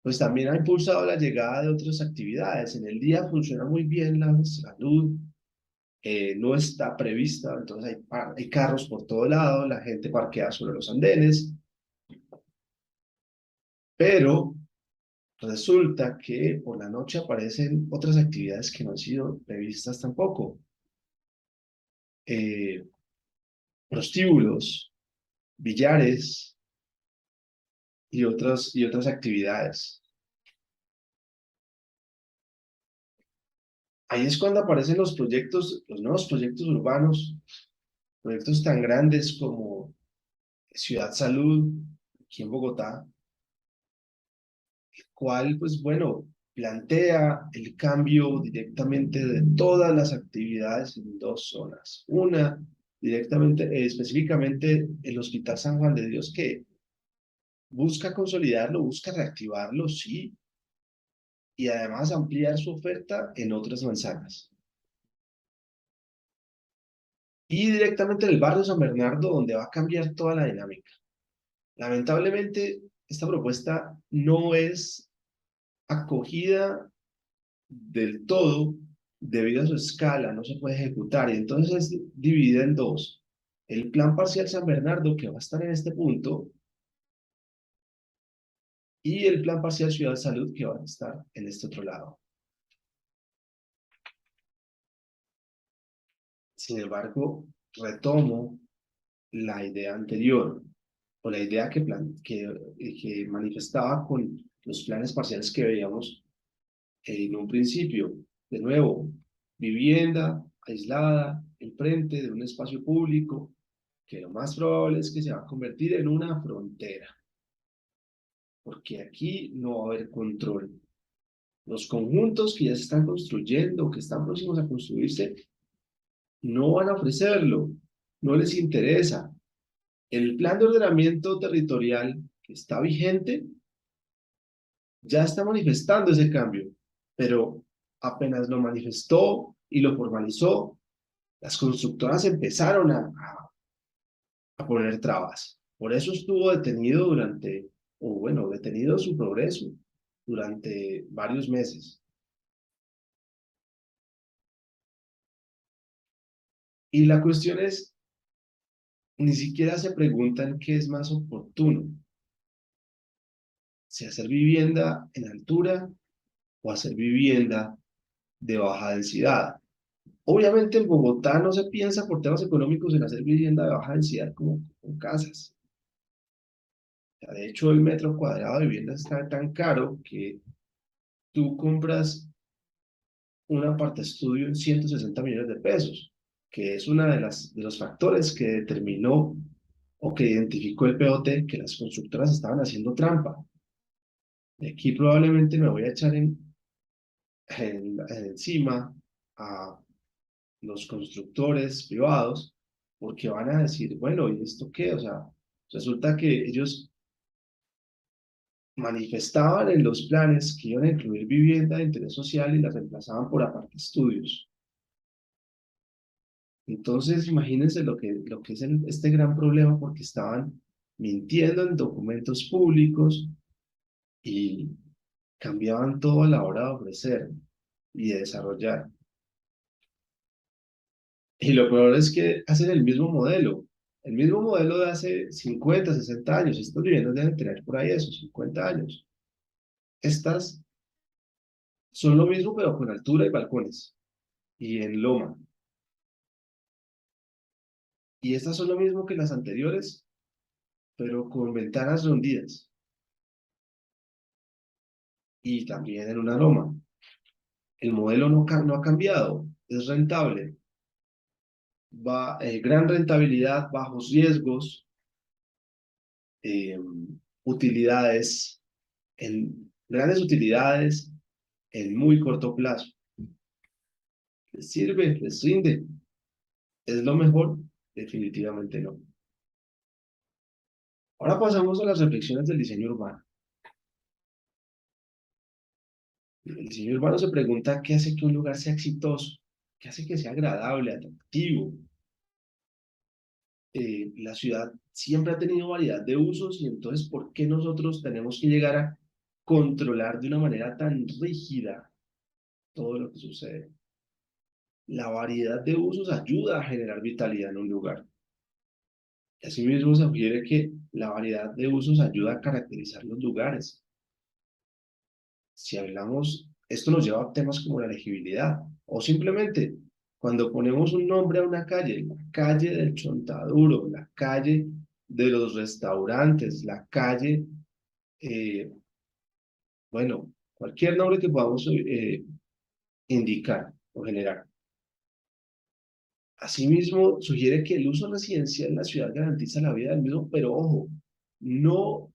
pues también ha impulsado la llegada de otras actividades. En el día funciona muy bien la salud, no está prevista, entonces hay carros por todo lado, la gente parquea sobre los andenes, pero resulta que por la noche aparecen otras actividades que no han sido previstas tampoco. Eh, Prostíbulos, billares y otras actividades. Ahí es cuando aparecen los proyectos, los nuevos proyectos urbanos, proyectos tan grandes como Ciudad Salud, aquí en Bogotá, cual, pues bueno, plantea el cambio directamente de todas las actividades en 2 zonas. Una, directamente, específicamente el Hospital San Juan de Dios, que busca consolidarlo, busca reactivarlo, sí, y además ampliar su oferta en otras manzanas. Y directamente en el barrio San Bernardo, donde va a cambiar toda la dinámica. Lamentablemente, esta propuesta no es acogida del todo debido a su escala, no se puede ejecutar y entonces es dividida en dos. El plan parcial San Bernardo, que va a estar en este punto, y el plan parcial Ciudad Salud, que va a estar en este otro lado. Sin embargo, retomo la idea anterior o la idea que manifestaba con los planes parciales que veíamos en un principio. De nuevo, vivienda aislada, enfrente de un espacio público, que lo más probable es que se va a convertir en una frontera, porque aquí no va a haber control. Los conjuntos que ya se están construyendo, que están próximos a construirse, no van a ofrecerlo, no les interesa. El plan de ordenamiento territorial que está vigente ya está manifestando ese cambio, pero apenas lo manifestó y lo formalizó, las constructoras empezaron a poner trabas. Por eso estuvo detenido detenido su progreso durante varios meses. Y la cuestión es, ni siquiera se preguntan qué es más oportuno, si hacer vivienda en altura o hacer vivienda de baja densidad. Obviamente en Bogotá no se piensa por temas económicos en hacer vivienda de baja densidad como con casas. O sea, de hecho, el metro cuadrado de vivienda está tan caro que tú compras un apartaestudio en 160 millones de pesos, que es una de los factores que determinó o que identificó el POT que las constructoras estaban haciendo trampa. Y aquí probablemente me voy a echar encima a los constructores privados, porque van a decir, bueno, ¿y esto qué? O sea, resulta que ellos manifestaban en los planes que iban a incluir vivienda de interés social y las reemplazaban por estudios. Entonces, imagínense lo que es este gran problema, porque estaban mintiendo en documentos públicos y cambiaban todo a la hora de ofrecer y de desarrollar. Y lo peor es que hacen el mismo modelo de hace 50, 60 años. Estas viviendas deben tener por ahí esos 50 años. Estas son lo mismo, pero con altura y balcones y en loma. Y estas son lo mismo que las anteriores, pero con ventanas hundidas y también en una loma. El modelo no ha cambiado, es rentable, gran rentabilidad, bajos riesgos, eh, utilidades, grandes utilidades en muy corto plazo. ¿Les sirve? ¿Les rinde? ¿Es lo mejor? Definitivamente no. Ahora pasamos a las reflexiones del diseño urbano. El diseño urbano se pregunta qué hace que un lugar sea exitoso, qué hace que sea agradable, atractivo. La ciudad siempre ha tenido variedad de usos y entonces, ¿por qué nosotros tenemos que llegar a controlar de una manera tan rígida todo lo que sucede? La variedad de usos ayuda a generar vitalidad en un lugar. Y asimismo se sugiere que la variedad de usos ayuda a caracterizar los lugares. Si hablamos, esto nos lleva a temas como la legibilidad o simplemente cuando ponemos un nombre a una calle, la calle del Chontaduro, la calle de los restaurantes, la calle, eh, bueno, cualquier nombre que podamos indicar o generar. Asimismo, sugiere que el uso residencial en la ciudad garantiza la vida del mismo, pero ojo, no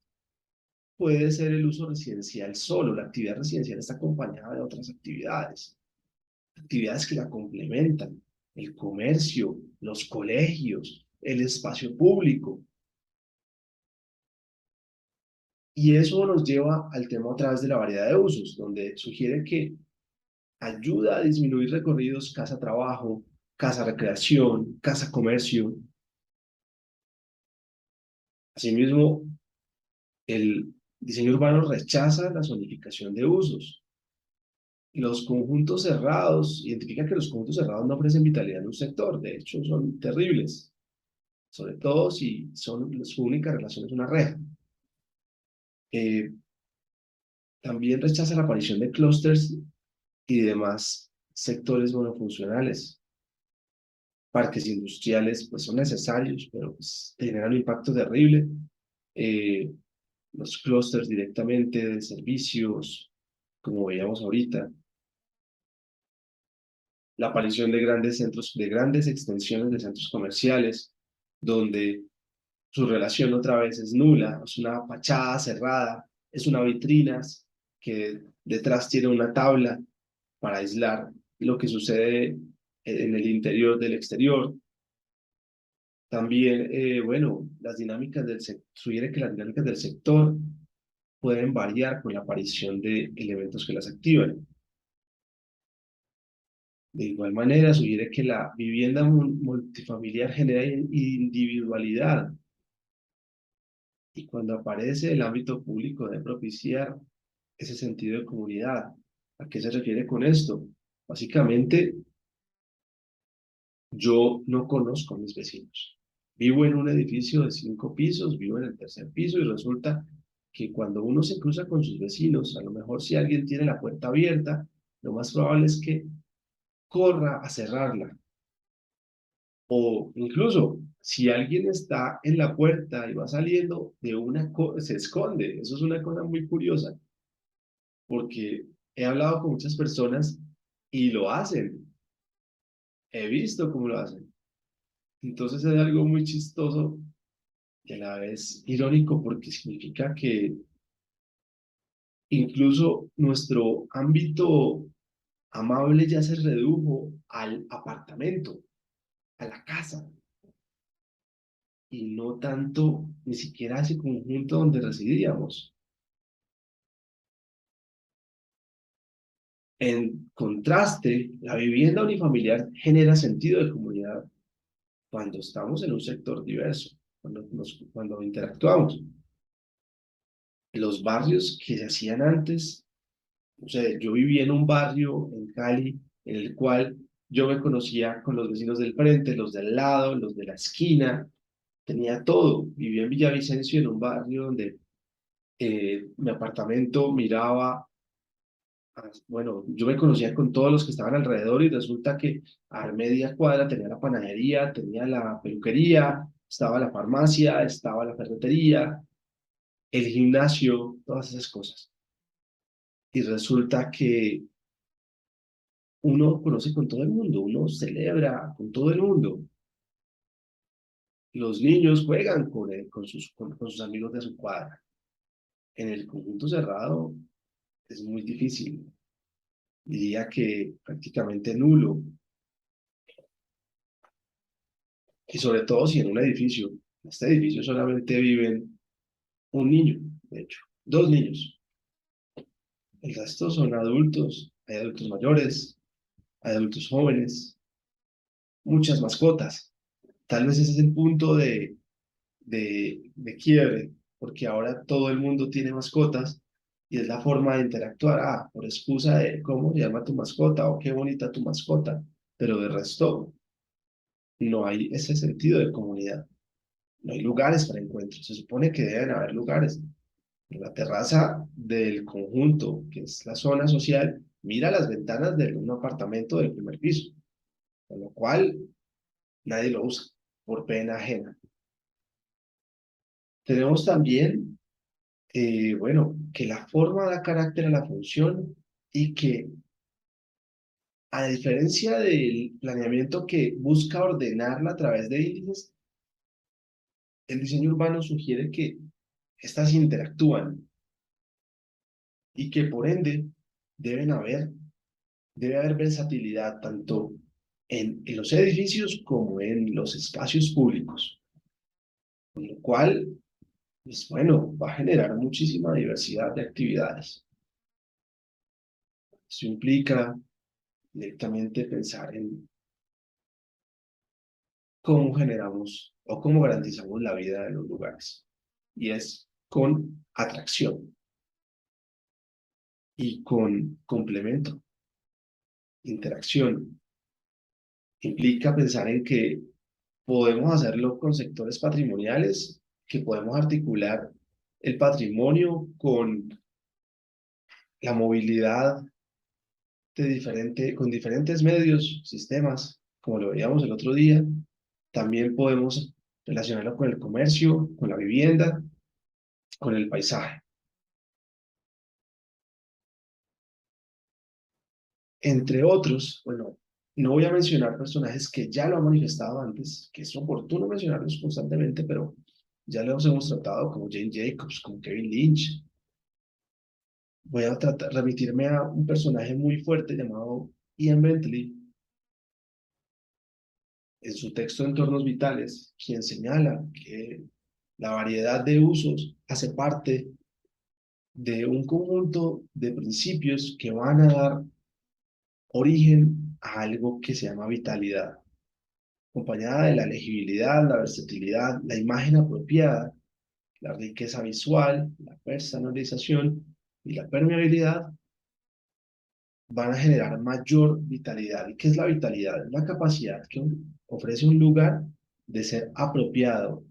puede ser el uso residencial solo. La actividad residencial está acompañada de otras actividades que la complementan, el comercio, los colegios, el espacio público. Y eso nos lleva al tema otra vez de la variedad de usos, donde sugiere que ayuda a disminuir recorridos casa-trabajo, casa-recreación, casa-comercio. Asimismo, el diseño urbano rechaza la zonificación de usos. Los conjuntos cerrados, identifica que los conjuntos cerrados no ofrecen vitalidad en un sector, de hecho son terribles, sobre todo si su única relación es una reja. Eh, También rechaza la aparición de clústeres y demás sectores monofuncionales. parques industriales pues son necesarios, pero pues, generan un impacto terrible. Eh, los clústeres directamente de servicios, como veíamos ahorita, la aparición de grandes centros, de grandes extensiones de centros comerciales, donde su relación otra vez es nula, es una fachada cerrada, es una vitrina que detrás tiene una tabla para aislar lo que sucede en el interior del exterior. También, bueno, las dinámicas del sector, sugiere que las dinámicas del sector pueden variar con la aparición de elementos que las activan. De igual manera, sugiere que la vivienda multifamiliar genera individualidad y cuando aparece el ámbito público debe propiciar ese sentido de comunidad. ¿A qué se refiere con esto? Básicamente, yo no conozco a mis vecinos. Vivo en un edificio de 5 pisos, vivo en el tercer piso y resulta que cuando uno se cruza con sus vecinos, a lo mejor si alguien tiene la puerta abierta, lo más probable es que corra a cerrarla. O incluso, si alguien está en la puerta y va saliendo, se esconde. Eso es una cosa muy curiosa, porque he hablado con muchas personas y lo hacen. He visto cómo lo hacen. Entonces es algo muy chistoso y a la vez irónico porque significa que incluso nuestro ámbito amable ya se redujo al apartamento, a la casa, y no tanto ni siquiera a ese conjunto donde residíamos. En contraste, la vivienda unifamiliar genera sentido de comunidad cuando estamos en un sector diverso, cuando interactuamos. Los barrios que se hacían antes, o sea, yo vivía en un barrio en Cali en el cual yo me conocía con los vecinos del frente, los del lado, los de la esquina, tenía todo. Vivía en Villavicencio en un barrio donde mi apartamento miraba, bueno, yo me conocía con todos los que estaban alrededor y resulta que a media cuadra tenía la panadería, tenía la peluquería, estaba la farmacia, estaba la ferretería, el gimnasio, todas esas cosas. Y resulta que uno conoce con todo el mundo, uno celebra con todo el mundo. Los niños juegan con sus amigos de su cuadra. En el conjunto cerrado es muy difícil, diría que prácticamente nulo. Y sobre todo si en un edificio, en este edificio solamente viven un niño, de hecho, 2 niños. El resto son adultos, hay adultos mayores, hay adultos jóvenes, muchas mascotas. Tal vez ese es el punto de quiebre, porque ahora todo el mundo tiene mascotas y es la forma de interactuar. Ah, por excusa de cómo se llama tu mascota o qué bonita tu mascota, pero de resto no hay ese sentido de comunidad. No hay lugares para encuentros. Se supone que deben haber lugares. En la terraza del conjunto, que es la zona social, mira las ventanas de un apartamento del primer piso, con lo cual nadie lo usa por pena ajena. Tenemos también, bueno, que la forma da carácter a la función y que, a diferencia del planeamiento que busca ordenarla a través de índices, el diseño urbano sugiere que estas interactúan y que por ende deben haber debe haber versatilidad tanto en los edificios como en los espacios públicos, con lo cual, pues bueno, va a generar muchísima diversidad de actividades. Esto implica directamente pensar en cómo generamos o cómo garantizamos la vida de los lugares. Y es con atracción y con complemento, interacción. Implica pensar en que podemos hacerlo con sectores patrimoniales, que podemos articular el patrimonio con la movilidad con diferentes medios, sistemas, como lo veíamos el otro día, también podemos relacionarlo con el comercio, con la vivienda, con el paisaje. Entre otros, bueno, no voy a mencionar personajes que ya lo han manifestado antes, que es oportuno mencionarlos constantemente, pero ya los hemos tratado, como Jane Jacobs, como Kevin Lynch. Voy a remitirme a un personaje muy fuerte llamado Ian Bentley, en su texto Entornos Vitales, quien señala que la variedad de usos hace parte de un conjunto de principios que van a dar origen a algo que se llama vitalidad, acompañada de la legibilidad, la versatilidad, la imagen apropiada, la riqueza visual, la personalización y la permeabilidad van a generar mayor vitalidad. ¿Y qué es la vitalidad? Es la capacidad que ofrece un lugar de ser apropiado.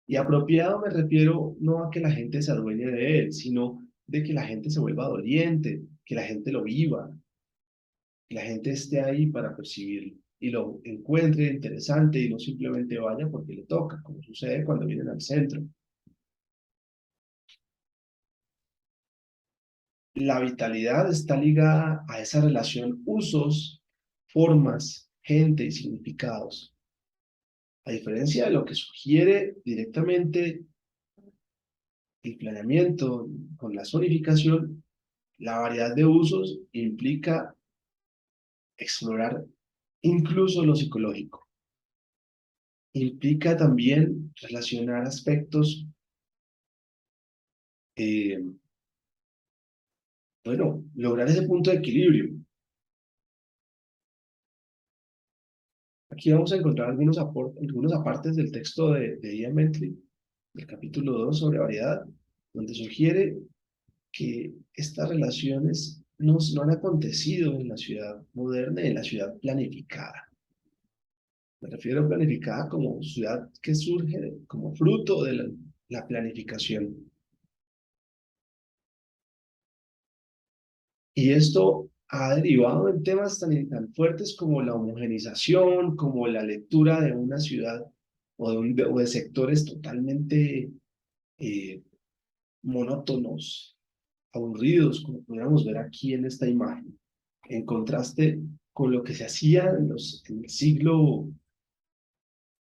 Y apropiado me refiero no a que la gente se adueñe de él, sino de que la gente se vuelva doliente, que la gente lo viva, que la gente esté ahí para percibirlo y lo encuentre interesante y no simplemente vaya porque le toca, como sucede cuando vienen al centro. La vitalidad está ligada a esa relación usos, formas, gente y significados. A diferencia de lo que sugiere directamente el planeamiento con la zonificación, la variedad de usos implica explorar incluso lo psicológico. Implica también relacionar aspectos, eh, bueno, lograr ese punto de equilibrio. Aquí vamos a encontrar algunos apartes del texto de Ian Bentley, del capítulo 2 sobre variedad, donde sugiere que estas relaciones no han acontecido en la ciudad moderna, en la ciudad planificada. Me refiero a planificada como ciudad que surge como fruto de la planificación. Y esto ha derivado en temas tan fuertes como la homogenización, como la lectura de una ciudad o de sectores totalmente eh, monótonos, aburridos, como podríamos ver aquí en esta imagen, en contraste con lo que se hacía en el siglo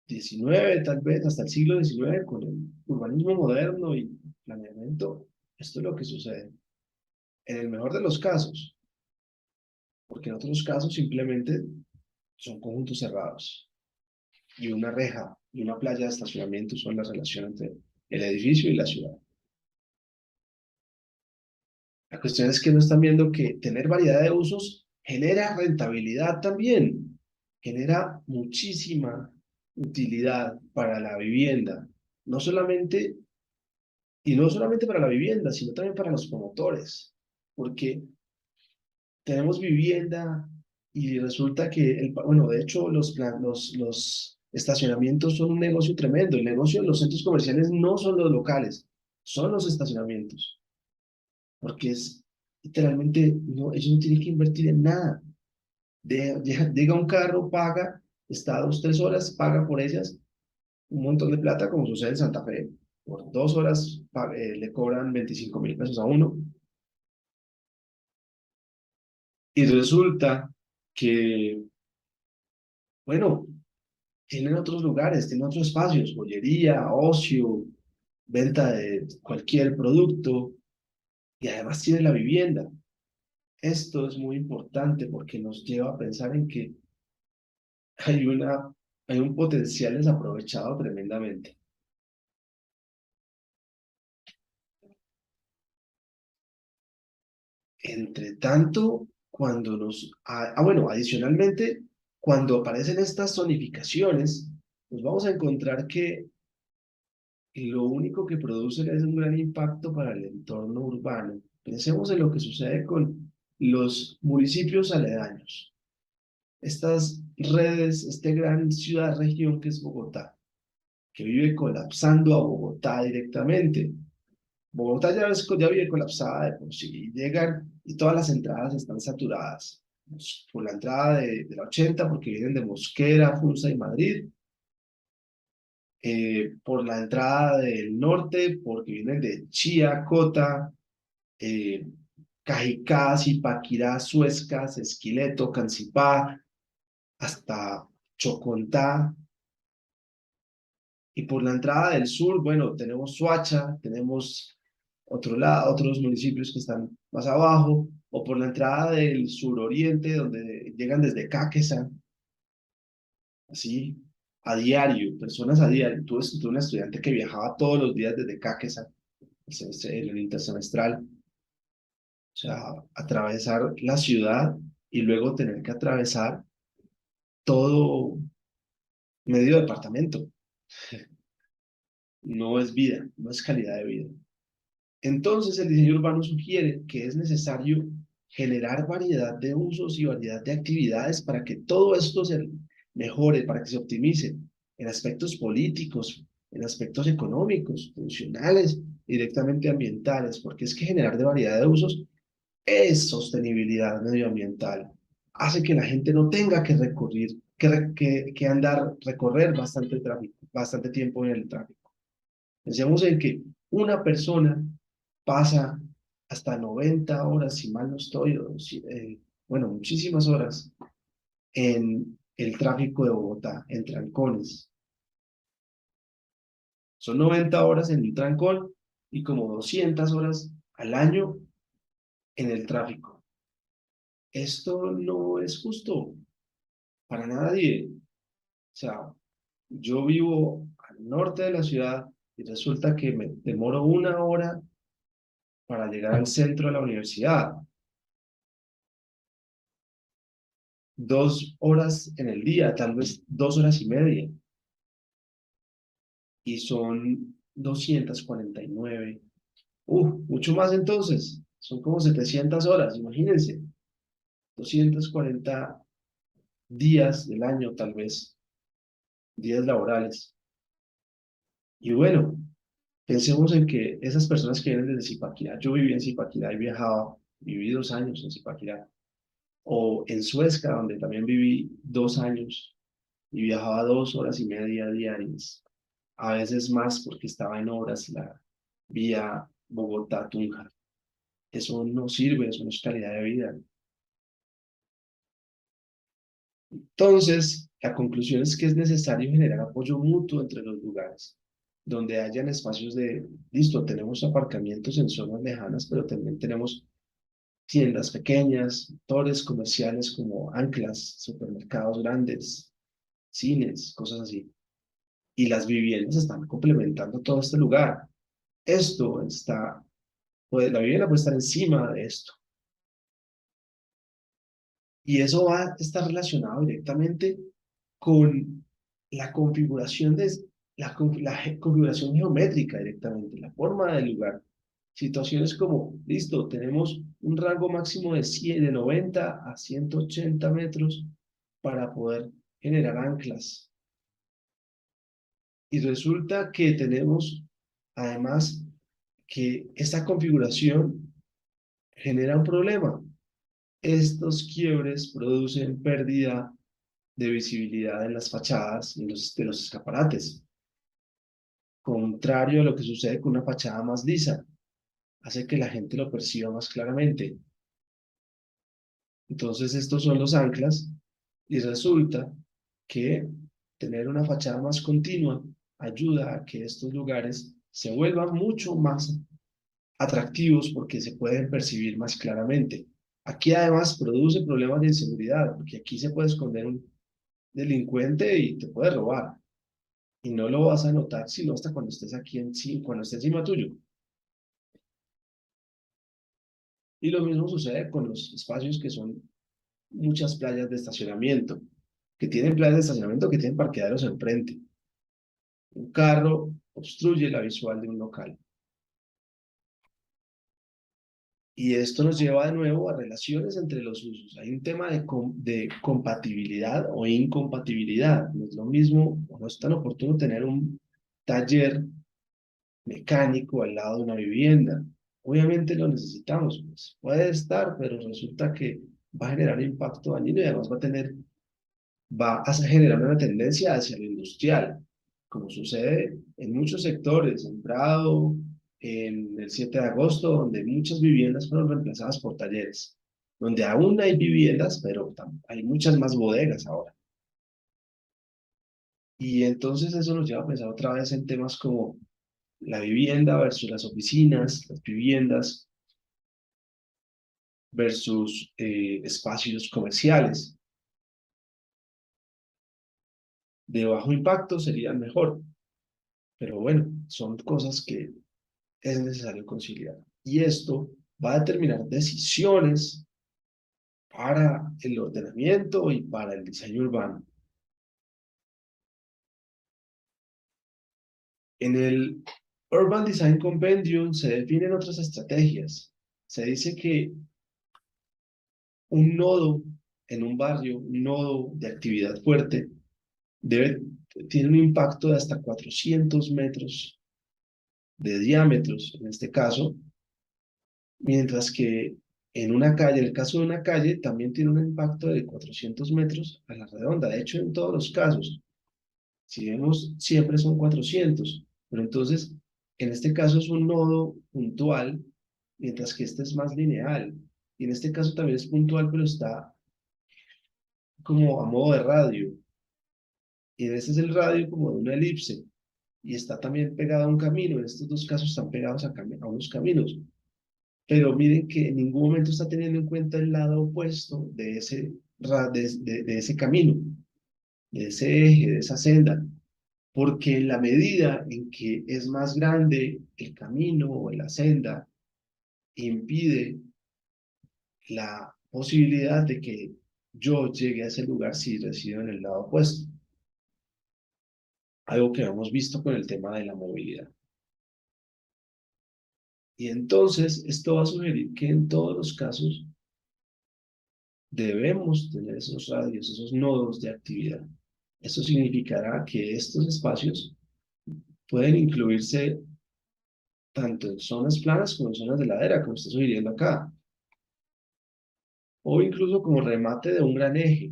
XIX, tal vez hasta el siglo XIX, con el urbanismo moderno y planeamiento. Esto es lo que sucede. En el mejor de los casos, porque en otros casos simplemente son conjuntos cerrados y una reja y una playa de estacionamiento son las relaciones entre el edificio y la ciudad. La cuestión es que no están viendo que tener variedad de usos genera rentabilidad también, genera muchísima utilidad para la vivienda, no solamente, y no solamente para la vivienda, sino también para los promotores, porque tenemos vivienda y resulta que, bueno, de hecho los estacionamientos son un negocio tremendo. El negocio de los centros comerciales no son los locales, son los estacionamientos, porque es literalmente, no, ellos no tienen que invertir en nada. Llega un carro, paga, está 2, 3 horas, paga por ellas un montón de plata, como sucede en Santa Fe. Por 2 horas le cobran 25.000 pesos a uno. Y resulta que, bueno, tienen otros lugares, tienen otros espacios, joyería, ocio, venta de cualquier producto y además tiene la vivienda. Esto es muy importante porque nos lleva a pensar en que hay hay un potencial desaprovechado tremendamente. Entre tanto, bueno, adicionalmente, cuando aparecen estas zonificaciones, nos vamos a encontrar que lo único que producen es un gran impacto para el entorno urbano. Pensemos en lo que sucede con los municipios aledaños, estas redes, esta gran ciudad-región que es Bogotá, que vive colapsando a Bogotá directamente. Bogotá ya vive colapsada de por sí, llegan y todas las entradas están saturadas. por la entrada de la 80, porque vienen de Mosquera, Funza y Madrid, por la entrada del norte, porque vienen de Chía, Cota, eh, Cajicá, Zipaquirá, Suescas, Esquileto, Cancipá, hasta Chocontá. Y por la entrada del sur, bueno, tenemos Soacha, tenemos otros municipios que están más abajo, o por la entrada del suroriente, donde llegan desde Cáqueza, así, a diario, personas a diario. Tuve una estudiante que viajaba todos los días desde Cáqueza, en el intersemestral, o sea, atravesar la ciudad y luego tener que atravesar todo medio departamento. No es vida, no es calidad de vida. Entonces, el diseño urbano sugiere que es necesario generar variedad de usos y variedad de actividades para que todo esto se mejore, para que se optimice en aspectos políticos, en aspectos económicos, funcionales, directamente ambientales, porque es que generar de variedad de usos es sostenibilidad medioambiental. Hace que la gente no tenga que recurrir, que andar, recorrer bastante tráfico, bastante tiempo en el tráfico. Pensemos en que una persona pasa hasta 90 horas, si mal no estoy, bueno, muchísimas horas en el tráfico de Bogotá, en trancones. Son 90 horas en un trancón y como 200 horas al año en el tráfico. Esto no es justo para nadie. O sea, yo vivo al norte de la ciudad y resulta que me demoro una hora para llegar al centro de la universidad. 2 horas en el día, tal vez 2 horas y media, y son 249. Mucho más entonces, son como 700 horas, imagínense, 240 días del año, tal vez, días laborales. Y bueno, pensemos en que esas personas que vienen desde Zipaquirá, yo viví en Zipaquirá y viajaba, viví 2 años en Zipaquirá, o en Suezca, donde también viví 2 años y viajaba 2 horas y media diarias, a veces más porque estaba en obras la vía Bogotá-Tunja. Eso no sirve, eso no es calidad de vida. Entonces, la conclusión es que es necesario generar apoyo mutuo entre los lugares, donde hayan espacios listo, tenemos aparcamientos en zonas lejanas, pero también tenemos tiendas pequeñas, sectores comerciales como anclas, supermercados grandes, cines, cosas así. Y las viviendas están complementando todo este lugar. Esto está, la vivienda puede estar encima de esto. Y eso va a estar relacionado directamente con la configuración configuración geométrica directamente, la forma del lugar. Situaciones como, listo, tenemos un rango máximo de 90 a 180 metros para poder generar anclas. Y resulta que tenemos, además, que esta configuración genera un problema. Estos quiebres producen pérdida de visibilidad en las fachadas y de los escaparates, contrario a lo que sucede con una fachada más lisa, hace que la gente lo perciba más claramente. Entonces estos son los anclas y resulta que tener una fachada más continua ayuda a que estos lugares se vuelvan mucho más atractivos porque se pueden percibir más claramente. Aquí además produce problemas de inseguridad, porque aquí se puede esconder un delincuente y te puede robar. Y no lo vas a notar sino hasta cuando estés aquí cuando esté encima tuyo. Y lo mismo sucede con los espacios que son muchas playas de estacionamiento, que tienen playas de estacionamiento que tienen parqueaderos enfrente. Un carro obstruye la visual de un local. Y esto nos lleva de nuevo a relaciones entre los usos. Hay un tema de compatibilidad o incompatibilidad. No es lo mismo, o no es tan oportuno tener un taller mecánico al lado de una vivienda. Obviamente lo necesitamos, pues puede estar, pero resulta que va a generar un impacto dañino y además va a generar una tendencia hacia lo industrial, como sucede en muchos sectores, en Prado, en el 7 de agosto, donde muchas viviendas fueron reemplazadas por talleres, donde aún hay viviendas, pero hay muchas más bodegas ahora. Y entonces eso nos lleva a pensar otra vez en temas como la vivienda versus las oficinas, las viviendas versus espacios comerciales. De bajo impacto serían mejor, pero bueno, son cosas que es necesario conciliar. Y esto va a determinar decisiones para el ordenamiento y para el diseño urbano. En el Urban Design Compendium se definen otras estrategias. Se dice que un nodo en un barrio, un nodo de actividad fuerte, tiene un impacto de hasta 400 metros de diámetros, en este caso, mientras que en una calle, en el caso de una calle, también tiene un impacto de 400 metros a la redonda. De hecho, en todos los casos, si vemos, siempre son 400, pero entonces, en este caso es un nodo puntual, mientras que este es más lineal. Y en este caso también es puntual, pero está como a modo de radio. Y en este es el radio como de una elipse. Y está también pegado a un camino. En estos dos casos están pegados a unos caminos. Pero miren que en ningún momento está teniendo en cuenta el lado opuesto de de ese camino, de ese eje, de esa senda, porque en la medida en que es más grande el camino o la senda, impide la posibilidad de que yo llegue a ese lugar si resido en el lado opuesto, algo que hemos visto con el tema de la movilidad. Y entonces esto va a sugerir que en todos los casos debemos tener esos radios, esos nodos de actividad. Eso significará que estos espacios pueden incluirse tanto en zonas planas como en zonas de ladera, como está sugiriendo acá, o incluso como remate de un gran eje.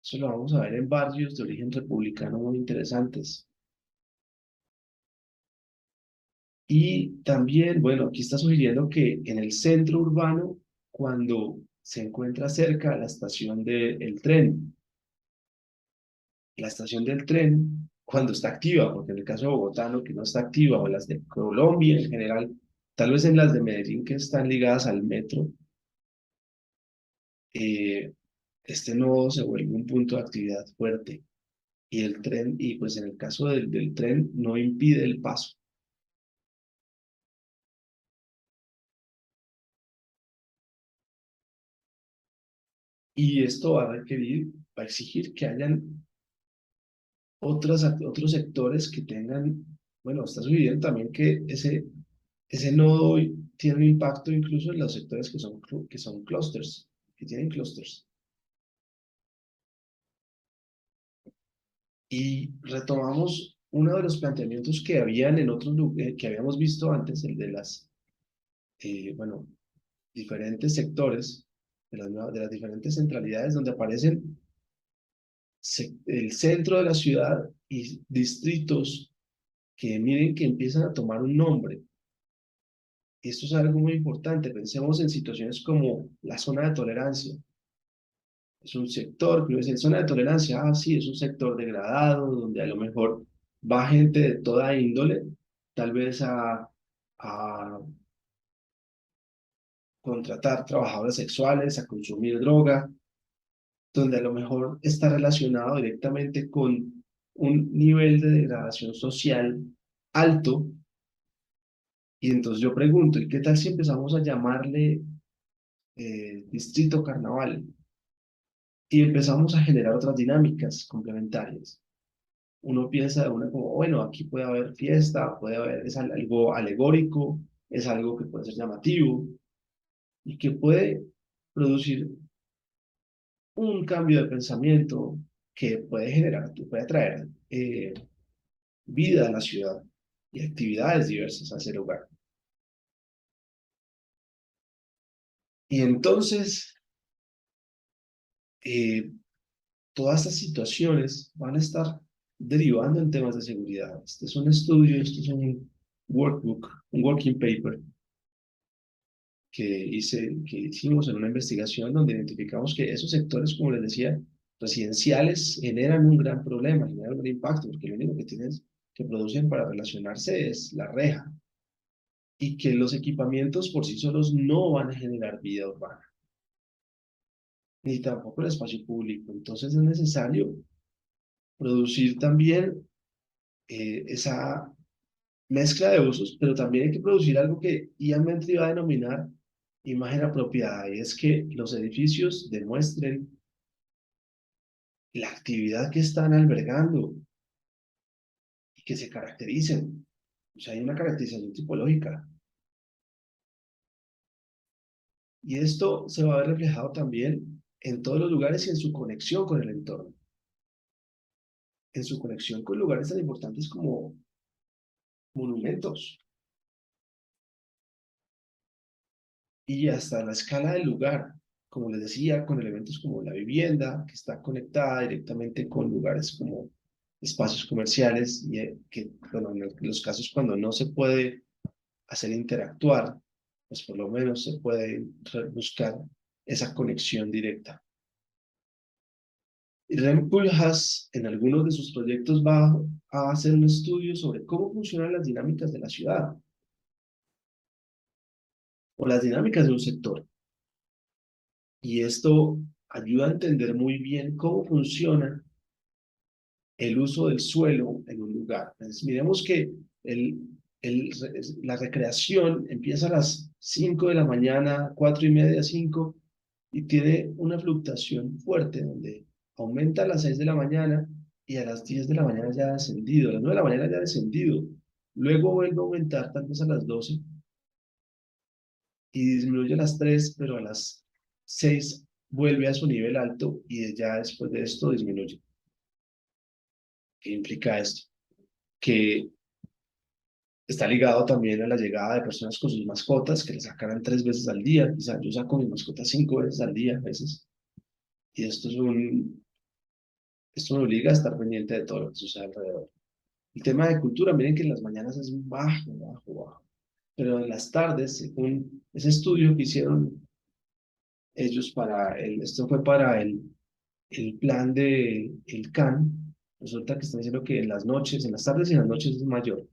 Eso lo vamos a ver en barrios de origen republicano muy interesantes. Y también, bueno, aquí está sugiriendo que en el centro urbano, cuando se encuentra cerca la estación del tren, la estación del tren, cuando está activa, porque en el caso de Bogotá, no, que no está activa, o las de Colombia en general, tal vez en las de Medellín que están ligadas al metro, eh, este nodo se vuelve un punto de actividad fuerte. Y el tren, y pues en el caso del tren, no impide el paso. Y esto va a requerir, va a exigir que hayan otros sectores que tengan, bueno, está sucediendo también que ese nodo tiene un impacto incluso en los sectores que son clusters, que tienen clusters. Y retomamos uno de los planteamientos que habían en otros lugares, que habíamos visto antes, el de bueno, diferentes sectores, de las diferentes centralidades donde aparecen el centro de la ciudad y distritos que miren que empiezan a tomar un nombre. Esto es algo muy importante. Pensemos en situaciones como la zona de tolerancia. Es un sector, que uno dice, zona de tolerancia, ah, sí, es un sector degradado, donde a lo mejor va gente de toda índole, tal vez a contratar trabajadores sexuales, a consumir droga, donde a lo mejor está relacionado directamente con un nivel de degradación social alto. Y entonces yo pregunto, ¿y qué tal si empezamos a llamarle distrito carnaval? Y empezamos a generar otras dinámicas complementarias. Uno piensa de una como, bueno, aquí puede haber fiesta, puede haber, es algo alegórico, es algo que puede ser llamativo y que puede producir un cambio de pensamiento que puede generar, que puede traer vida a la ciudad y actividades diversas a ese lugar. Y entonces, eh, todas estas situaciones van a estar derivando en temas de seguridad. Este es un estudio, esto es un workbook, un working paper que hicimos en una investigación donde identificamos que esos sectores, como les decía, residenciales generan un gran problema, generan un gran impacto, porque lo único que tienen que producen para relacionarse es la reja y que los equipamientos por sí solos no van a generar vida urbana, ni tampoco el espacio público. Entonces es necesario producir también esa mezcla de usos, pero también hay que producir algo que Ian Mentry va a denominar imagen apropiada, y es que los edificios demuestren la actividad que están albergando y que se caractericen. O sea, hay una caracterización tipológica. Y esto se va a ver reflejado también en todos los lugares y en su conexión con el entorno, en su conexión con lugares tan importantes como monumentos y hasta la escala del lugar, como les decía, con elementos como la vivienda, que está conectada directamente con lugares como espacios comerciales, y que, bueno, en los casos cuando no se puede hacer interactuar, pues por lo menos se puede buscar esa conexión directa. Y Rem Koolhaas, en algunos de sus proyectos, va a hacer un estudio sobre cómo funcionan las dinámicas de la ciudad o las dinámicas de un sector. Y esto ayuda a entender muy bien cómo funciona el uso del suelo en un lugar. Entonces, miremos que el, el, la recreación empieza a las 5 de la mañana, 4:30, 5, y tiene una fluctuación fuerte donde aumenta a las 6 de la mañana y a las 10 de la mañana ya ha descendido, a las 9 de la mañana ya ha descendido, luego vuelve a aumentar tal vez a las 12 y disminuye a las 3, pero a las 6 vuelve a su nivel alto y ya después de esto disminuye. ¿Qué implica esto? Que está ligado también a la llegada de personas con sus mascotas que le sacarán 3 veces al día. Quizá yo saco mi mascota 5 veces al día a veces. Y esto me obliga a estar pendiente de todo lo que sucede alrededor. El tema de cultura, miren que en las mañanas es bajo, bajo, bajo. Pero en las tardes, según ese estudio que hicieron ellos esto fue para el plan de el CAN, resulta que están diciendo que en las noches, en las tardes y en las noches es mayor.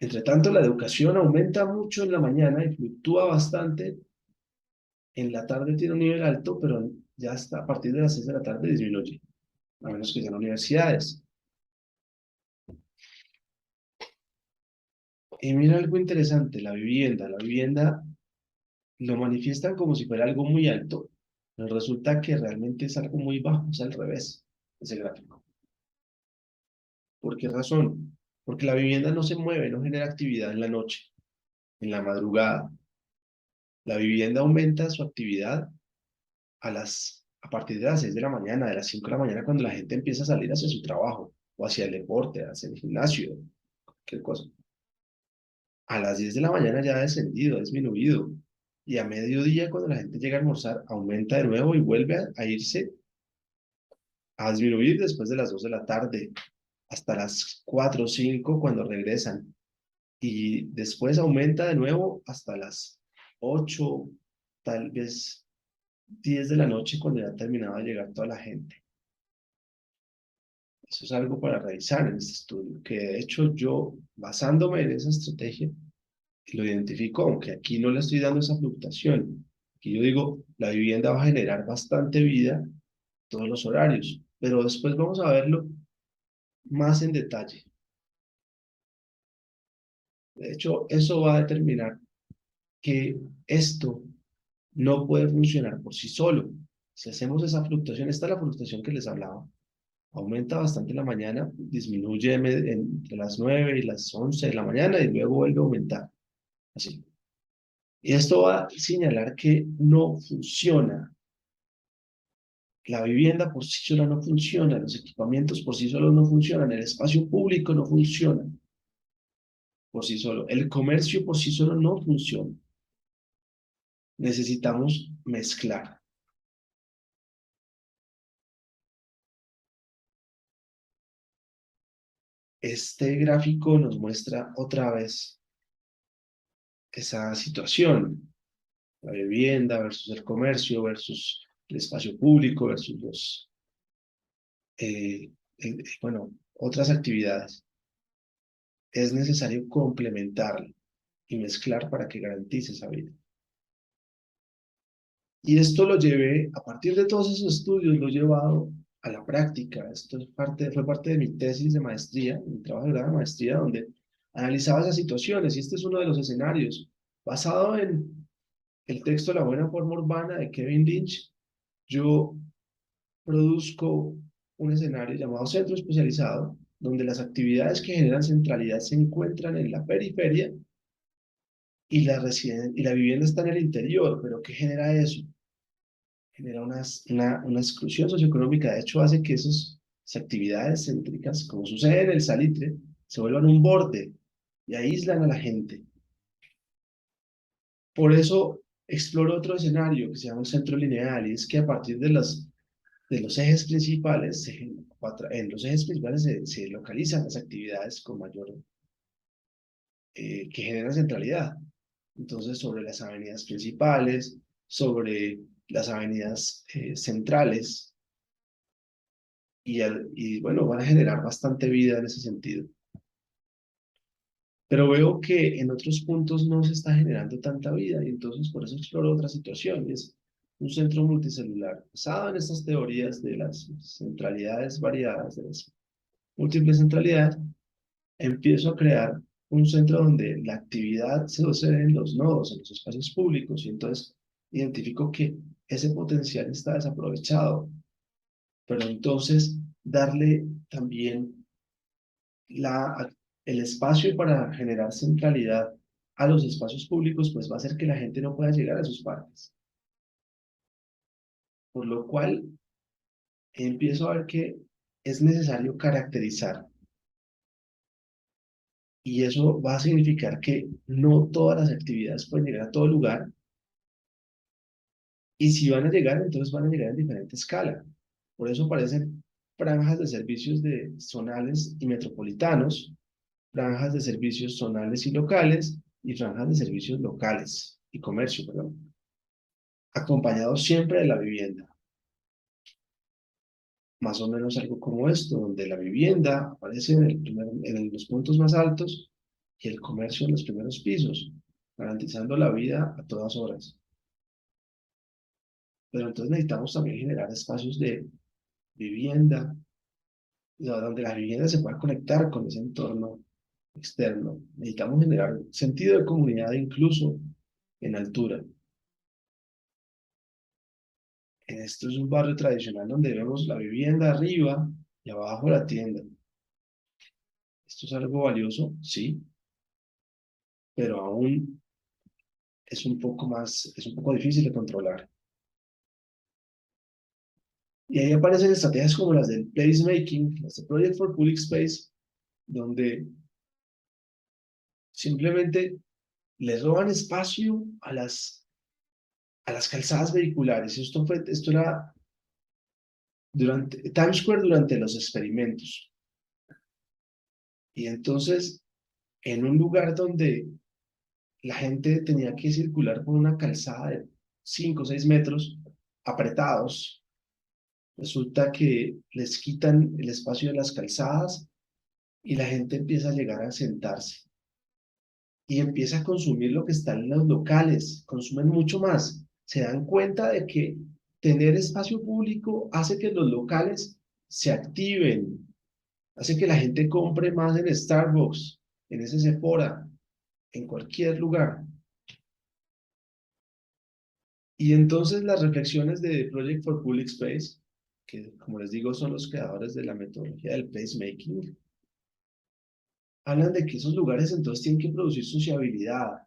Entre tanto, la educación aumenta mucho en la mañana y fluctúa bastante. En la tarde tiene un nivel alto, pero ya está a partir de las 6 de la tarde disminuye, a menos que sean universidades. Y mira algo interesante, la vivienda. La vivienda lo manifiestan como si fuera algo muy alto, pero resulta que realmente es algo muy bajo, es al revés, ese gráfico. ¿Por qué razón? Porque la vivienda no se mueve, no genera actividad en la noche, en la madrugada. La vivienda aumenta su actividad a partir de las 6 de la mañana, de las 5 de la mañana, cuando la gente empieza a salir hacia su trabajo, o hacia el deporte, hacia el gimnasio, cualquier cosa. A las 10 de la mañana ya ha descendido, ha disminuido. Y a mediodía, cuando la gente llega a almorzar, aumenta de nuevo y vuelve a irse a disminuir después de las 2 de la tarde, hasta las 4 o 5 cuando regresan. Y después aumenta de nuevo hasta las 8, tal vez 10 de la noche, cuando ya terminaba de llegar toda la gente. Eso es algo para revisar en este estudio, que de hecho yo, basándome en esa estrategia, lo identifico, aunque aquí no le estoy dando esa fluctuación. Aquí yo digo, la vivienda va a generar bastante vida todos los horarios, pero después vamos a verlo más en detalle. De hecho, eso va a determinar que esto no puede funcionar por sí solo. Si hacemos esa fluctuación, esta es la fluctuación que les hablaba. Aumenta bastante en la mañana, disminuye entre las 9 y las 11 de la mañana y luego vuelve a aumentar. Así. Y esto va a señalar que no funciona. La vivienda por sí sola no funciona, los equipamientos por sí solos no funcionan, el espacio público no funciona por sí solo, el comercio por sí solo no funciona. necesitamos mezclar. Este gráfico nos muestra otra vez esa situación, la vivienda versus el comercio versus el espacio público versus bueno, otras actividades. Es necesario complementarlo y mezclar para que garantice esa vida. Y esto lo llevé, a partir de todos esos estudios, lo he llevado a la práctica. Esto fue parte de mi tesis de maestría, mi trabajo de grado de maestría, donde analizaba esas situaciones. Y este es uno de los escenarios, basado en el texto La buena forma urbana de Kevin Lynch. Yo produzco un escenario llamado centro especializado, donde las actividades que generan centralidad se encuentran en la periferia y y la vivienda está en el interior. ¿Pero qué genera eso? Genera una exclusión socioeconómica. De hecho, hace que esas actividades céntricas, como sucede en el Salitre, se vuelvan un borde y aíslan a la gente. Por eso exploro otro escenario que se llama el centro lineal, y es que a partir de los ejes principales, en los ejes principales se localizan las actividades con mayor, que generan centralidad. Entonces, sobre las avenidas principales, sobre las avenidas centrales, y bueno, van a generar bastante vida en ese sentido. Pero veo que en otros puntos no se está generando tanta vida y entonces por eso exploro otra situación, y es un centro multicelular. Basado en estas teorías de las centralidades variadas, de las múltiples centralidades, empiezo a crear un centro donde la actividad se sucede en los nodos, en los espacios públicos, y entonces identifico que ese potencial está desaprovechado, pero entonces darle también la, el espacio para generar centralidad a los espacios públicos, pues va a hacer que la gente no pueda llegar a sus parques. Por lo cual empiezo a ver que es necesario caracterizar, y eso va a significar que no todas las actividades pueden llegar a todo lugar, y si van a llegar, entonces van a llegar en diferente escala. Por eso aparecen franjas de servicios zonales y metropolitanos, franjas de servicios zonales y locales, y franjas de servicios locales y comercio, perdón, acompañados siempre de la vivienda. Más o menos algo como esto, donde la vivienda aparece en los puntos más altos y el comercio en los primeros pisos, garantizando la vida a todas horas. Pero entonces necesitamos también generar espacios de vivienda, donde la vivienda se pueda conectar con ese entorno externo. Necesitamos generar sentido de comunidad incluso en altura. Esto es un barrio tradicional donde vemos la vivienda arriba y abajo la tienda. ¿Esto es algo valioso? Sí, pero aún es un poco difícil de controlar. Y ahí aparecen estrategias como las del placemaking, las de Project for Public Space, donde simplemente le roban espacio a las calzadas vehiculares. Esto era durante Times Square durante los experimentos. Y entonces, en un lugar donde la gente tenía que circular por una calzada de 5 o 6 metros apretados, resulta que les quitan el espacio de las calzadas y la gente empieza a llegar a sentarse y empieza a consumir lo que está en los locales, consumen mucho más. Se dan cuenta de que tener espacio público hace que los locales se activen, hace que la gente compre más en Starbucks, en ese Sephora, en cualquier lugar. Y entonces las reflexiones de Project for Public Space, que como les digo son los creadores de la metodología del placemaking, hablan de que esos lugares entonces tienen que producir sociabilidad,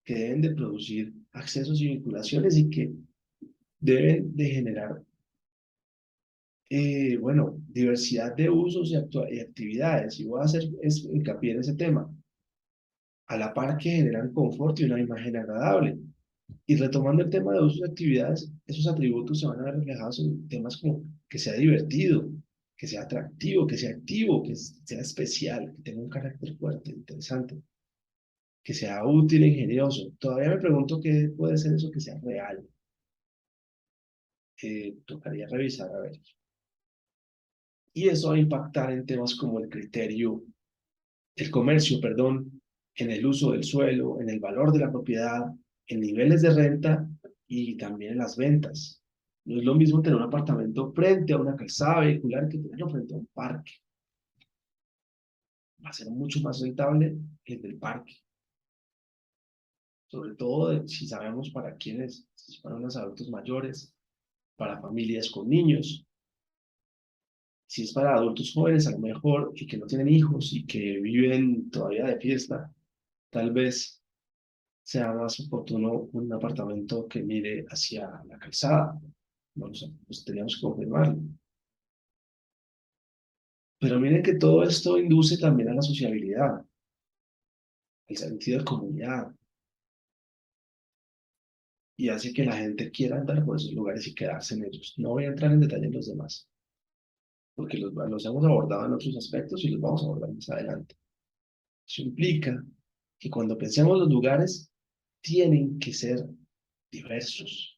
que deben de producir accesos y vinculaciones, y que deben de generar, bueno, diversidad de usos y actividades. Y voy a hacer hincapié en ese tema, a la par que generan confort y una imagen agradable. Y retomando el tema de usos y actividades, esos atributos se van a ver reflejados en temas como que sea divertido, que sea atractivo, que sea activo, que sea especial, que tenga un carácter fuerte, interesante, que sea útil e ingenioso. Todavía me pregunto qué puede ser eso que sea real. Tocaría revisar a ver. Y eso va a impactar en temas como el comercio, perdón, en el uso del suelo, en el valor de la propiedad, en niveles de renta y también en las ventas. No es lo mismo tener un apartamento frente a una calzada vehicular que tenerlo frente a un parque. Va a ser mucho más rentable el del parque, sobre todo si sabemos para quiénes, si es para los adultos mayores, para familias con niños, si es para adultos jóvenes a lo mejor y que no tienen hijos y que viven todavía de fiesta, tal vez sea más oportuno un apartamento que mire hacia la calzada. No lo sé, pues teníamos que confirmarlo. Pero miren que todo esto induce también a la sociabilidad, el sentido de comunidad, y hace que la gente quiera andar por esos lugares y quedarse en ellos. No voy a entrar en detalle en los demás, porque los hemos abordado en otros aspectos y los vamos a abordar más adelante. Eso implica que cuando pensemos los lugares, tienen que ser diversos.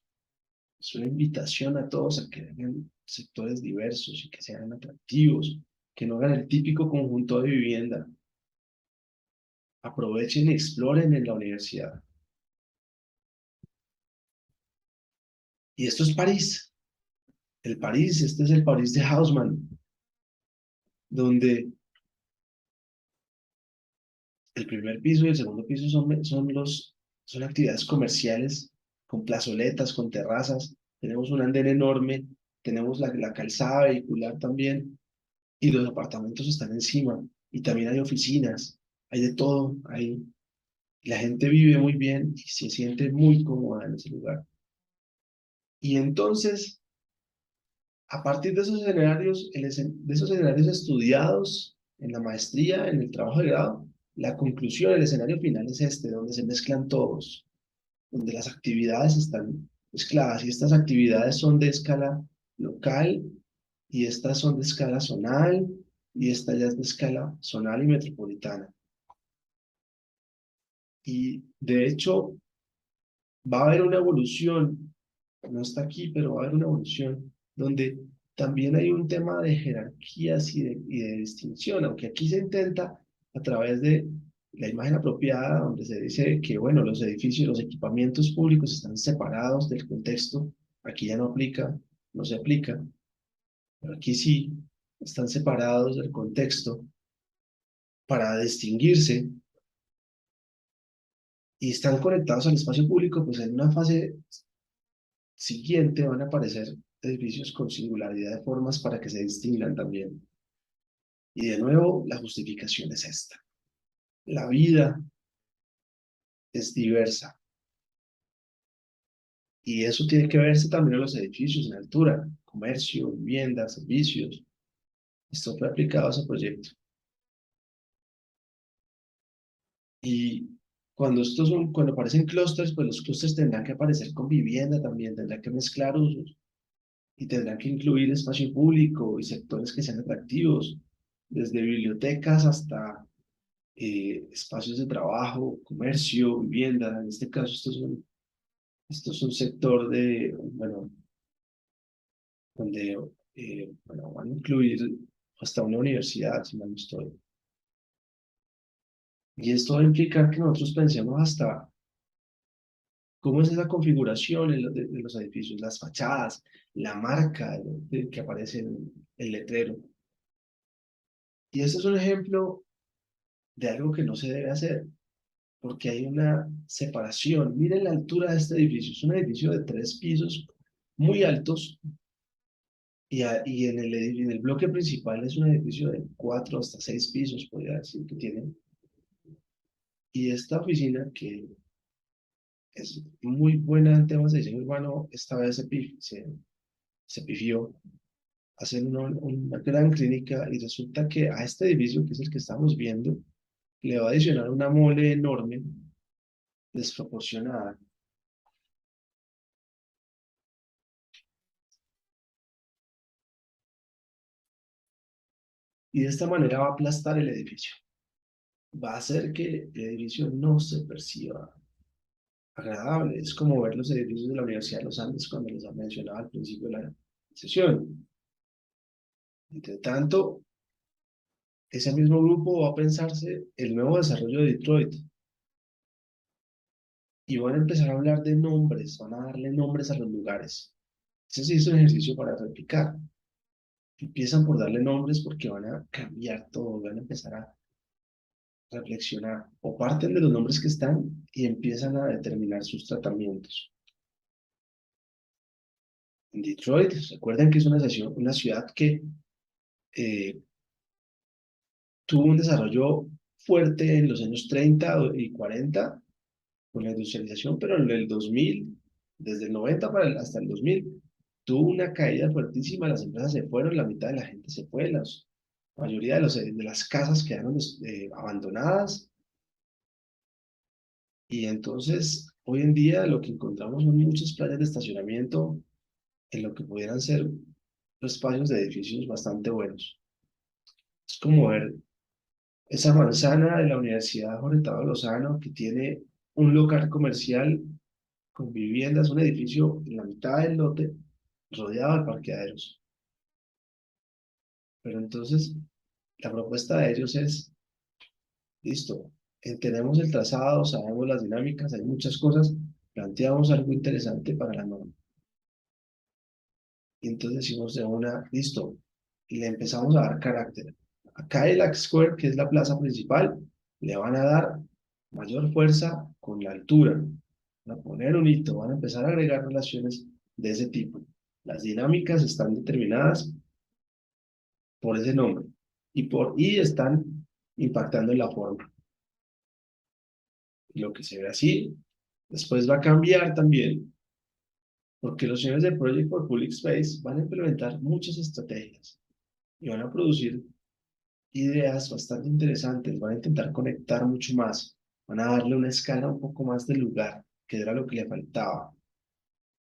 Es una invitación a todos a que vengan sectores diversos y que sean atractivos, que no hagan el típico conjunto de vivienda. Aprovechen y exploren en la universidad. Y esto es París. Este es el París de Haussmann, donde el primer piso y el segundo piso son actividades comerciales con plazoletas, con terrazas. Tenemos un andén enorme, tenemos la calzada vehicular también, y los apartamentos están encima. Y también hay oficinas, hay de todo. La gente vive muy bien y se siente muy cómoda en ese lugar. Y entonces, a partir de esos escenarios, de esos escenarios estudiados en la maestría, en el trabajo de grado, la conclusión, el escenario final es este, donde se mezclan todos, donde las actividades están mezcladas y estas actividades son de escala local y estas son de escala zonal y esta ya es de escala zonal y metropolitana. Y de hecho va a haber una evolución, no está aquí, pero va a haber una evolución donde también hay un tema de jerarquías y de distinción, aunque aquí se intenta a través de la imagen apropiada, donde se dice que, bueno, los edificios, los equipamientos públicos están separados del contexto, aquí ya no aplica, no se aplica, pero aquí sí, están separados del contexto para distinguirse y están conectados al espacio público, pues en una fase siguiente van a aparecer edificios con singularidad de formas para que se distingan también. Y de nuevo, la justificación es esta. La vida es diversa y eso tiene que verse también en los edificios, en altura, comercio, vivienda, servicios. Esto fue aplicado a ese proyecto. Y cuando aparecen clústeres, pues los clústeres tendrán que aparecer con vivienda también, tendrán que mezclar usos y tendrán que incluir espacio público y sectores que sean atractivos, desde bibliotecas hasta espacios de trabajo, comercio, vivienda. En este caso, esto es un sector bueno, donde bueno, van a incluir hasta una universidad, si mal no estoy. Y esto va a implicar que nosotros pensemos hasta cómo es esa configuración de los edificios, las fachadas, la marca que aparece en el letrero. Y este es un ejemplo de algo que no se debe hacer, porque hay una separación. Miren la altura de este edificio. Es un edificio de 3 pisos muy altos y en el bloque principal es un edificio de 4 hasta 6 pisos, podría decir que tiene. Y esta oficina, que es muy buena en temas de diseño urbano, esta vez se pifió. Hacen una gran clínica y resulta que a este edificio, que es el que estamos viendo, le va a adicionar una mole enorme, desproporcionada. y de esta manera va a aplastar el edificio. Va a hacer que el edificio no se perciba agradable. Es como ver los edificios de la Universidad de los Andes cuando les han mencionado al principio de la sesión. Entre tanto, ese mismo grupo va a pensarse el nuevo desarrollo de Detroit y van a empezar a hablar de nombres, van a darle nombres a los lugares. Ese sí es un ejercicio para replicar. Empiezan por darle nombres porque van a cambiar todo, van a empezar a reflexionar o parten de los nombres que están y empiezan a determinar sus tratamientos. En Detroit, recuerden que es una ciudad que eh, tuvo un desarrollo fuerte en los años 30 y 40 con la industrialización, pero en el 2000, desde el 90 hasta el 2000, tuvo una caída fuertísima, las empresas se fueron, la mitad de la gente se fue, la mayoría de las casas quedaron abandonadas y entonces hoy en día lo que encontramos son muchas playas de estacionamiento en lo que pudieran ser espacios de edificios bastante buenos. Es como ver esa manzana de la Universidad Jorge Tadeo Lozano que tiene un local comercial con viviendas, un edificio en la mitad del lote rodeado de parqueaderos. Pero entonces la propuesta de ellos es, listo, entendemos el trazado, sabemos las dinámicas, hay muchas cosas, planteamos algo interesante para la norma. Y entonces decimos de una, listo, y le empezamos a dar carácter. Acá el Axe Square, que es la plaza principal, le van a dar mayor fuerza con la altura. Van a poner un hito, van a empezar a agregar relaciones de ese tipo. Las dinámicas están determinadas por ese nombre y están impactando en la forma. Lo que se ve así, después va a cambiar también, porque los señores de Project for Public Space van a implementar muchas estrategias y van a producir ideas bastante interesantes, van a intentar conectar mucho más, van a darle una escala un poco más del lugar, que era lo que le faltaba.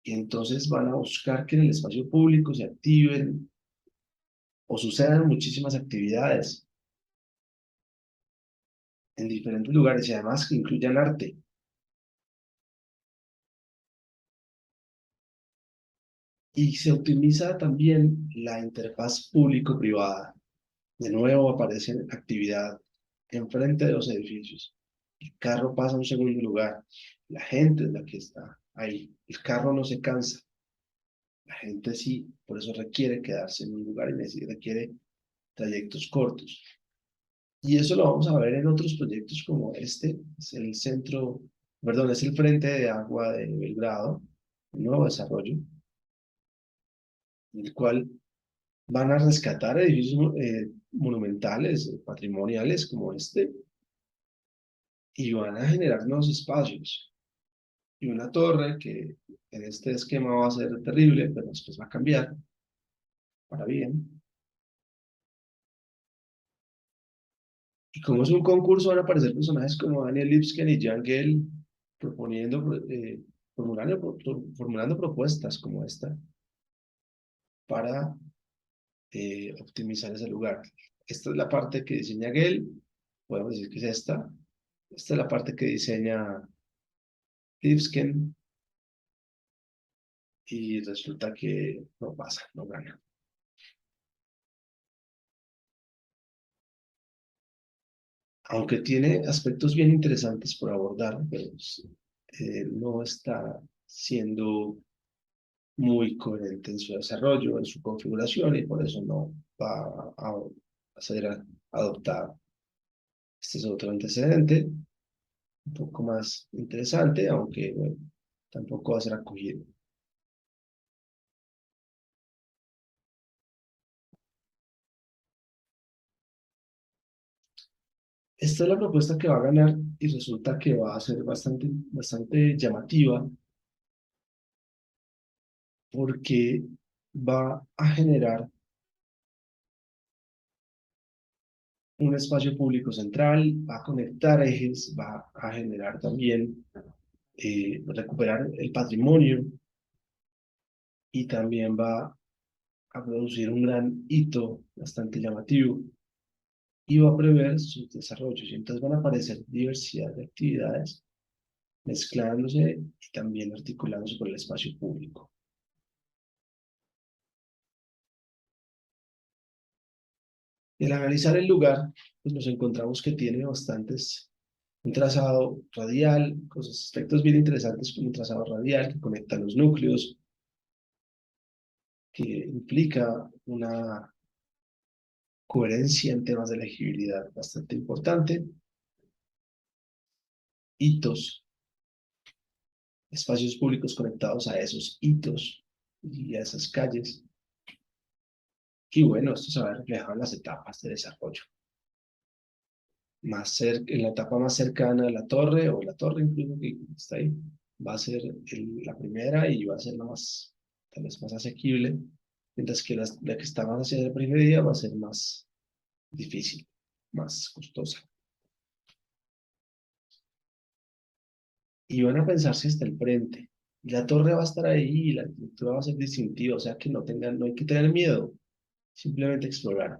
Y entonces van a buscar que en el espacio público se activen o sucedan muchísimas actividades en diferentes lugares y además que incluyan arte. Y se optimiza también la interfaz público-privada. De nuevo aparece actividad enfrente de los edificios. El carro pasa a un segundo lugar. La gente es la que está ahí. El carro no se cansa. La gente sí, por eso requiere quedarse en un lugar y requiere trayectos cortos. Y eso lo vamos a ver en otros proyectos como este, es el centro, perdón, es el Frente de Agua de Belgrado, un nuevo desarrollo, en el cual van a rescatar edificios monumentales, patrimoniales como este, y van a generar nuevos espacios. Y una torre que en este esquema va a ser terrible, pero después va a cambiar para bien. Y como es un concurso, van a aparecer personajes como Daniel Lipsken y Jan Gehl proponiendo, formulando propuestas como esta para optimizar ese lugar. Esta es la parte que diseña Gehl, podemos decir que es esta. Esta es la parte que diseña Lipsken y resulta que no pasa, no gana. Aunque tiene aspectos bien interesantes por abordar, pero no está siendo muy coherente en su desarrollo, en su configuración y por eso no va a ser adoptado. Este es otro antecedente, un poco más interesante, aunque bueno, tampoco va a ser acogido. Esta es la propuesta que va a ganar y resulta que va a ser bastante llamativa porque va a generar un espacio público central, va a conectar ejes, va a generar también, recuperar el patrimonio y también va a producir un gran hito bastante llamativo. y va a prever sus desarrollos. Y entonces van a aparecer diversidad de actividades mezclándose y también articulándose con el espacio público. Y al analizar el lugar, pues nos encontramos que tiene un trazado radial, con sus aspectos bien interesantes como un trazado radial que conecta los núcleos, que implica una coherencia en temas de legibilidad bastante importante, hitos, espacios públicos conectados a esos hitos y a esas calles. Y bueno, esto se va a reflejar en las etapas de desarrollo. En la etapa más cercana a la torre, o la torre incluso que está ahí, va a ser la primera y va a ser tal vez más asequible, mientras que la que está más hacia la periferia va a ser más difícil, más costosa. Y van a pensarse hasta el frente. Y la torre va a estar ahí y la arquitectura va a ser distintiva, o sea que no hay que tener miedo, simplemente explorar.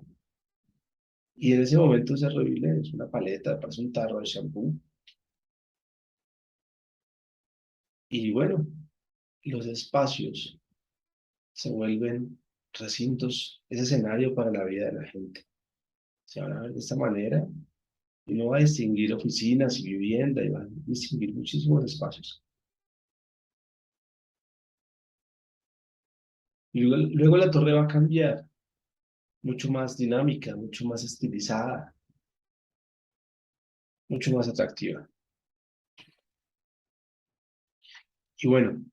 Y en ese momento es horrible, es una paleta, parece un tarro de shampoo. Y bueno, los espacios se vuelven recintos, ese escenario para la vida de la gente. Se van a ver de esta manera y uno va a distinguir oficinas y vivienda y va a distinguir muchísimos espacios. Y luego la torre va a cambiar, mucho más dinámica, mucho más estilizada, mucho más atractiva. Y bueno,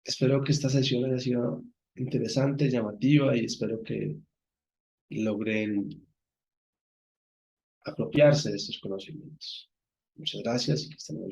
espero que esta sesión haya sido interesante, llamativa y espero que logren apropiarse de estos conocimientos. Muchas gracias y que estén muy bien.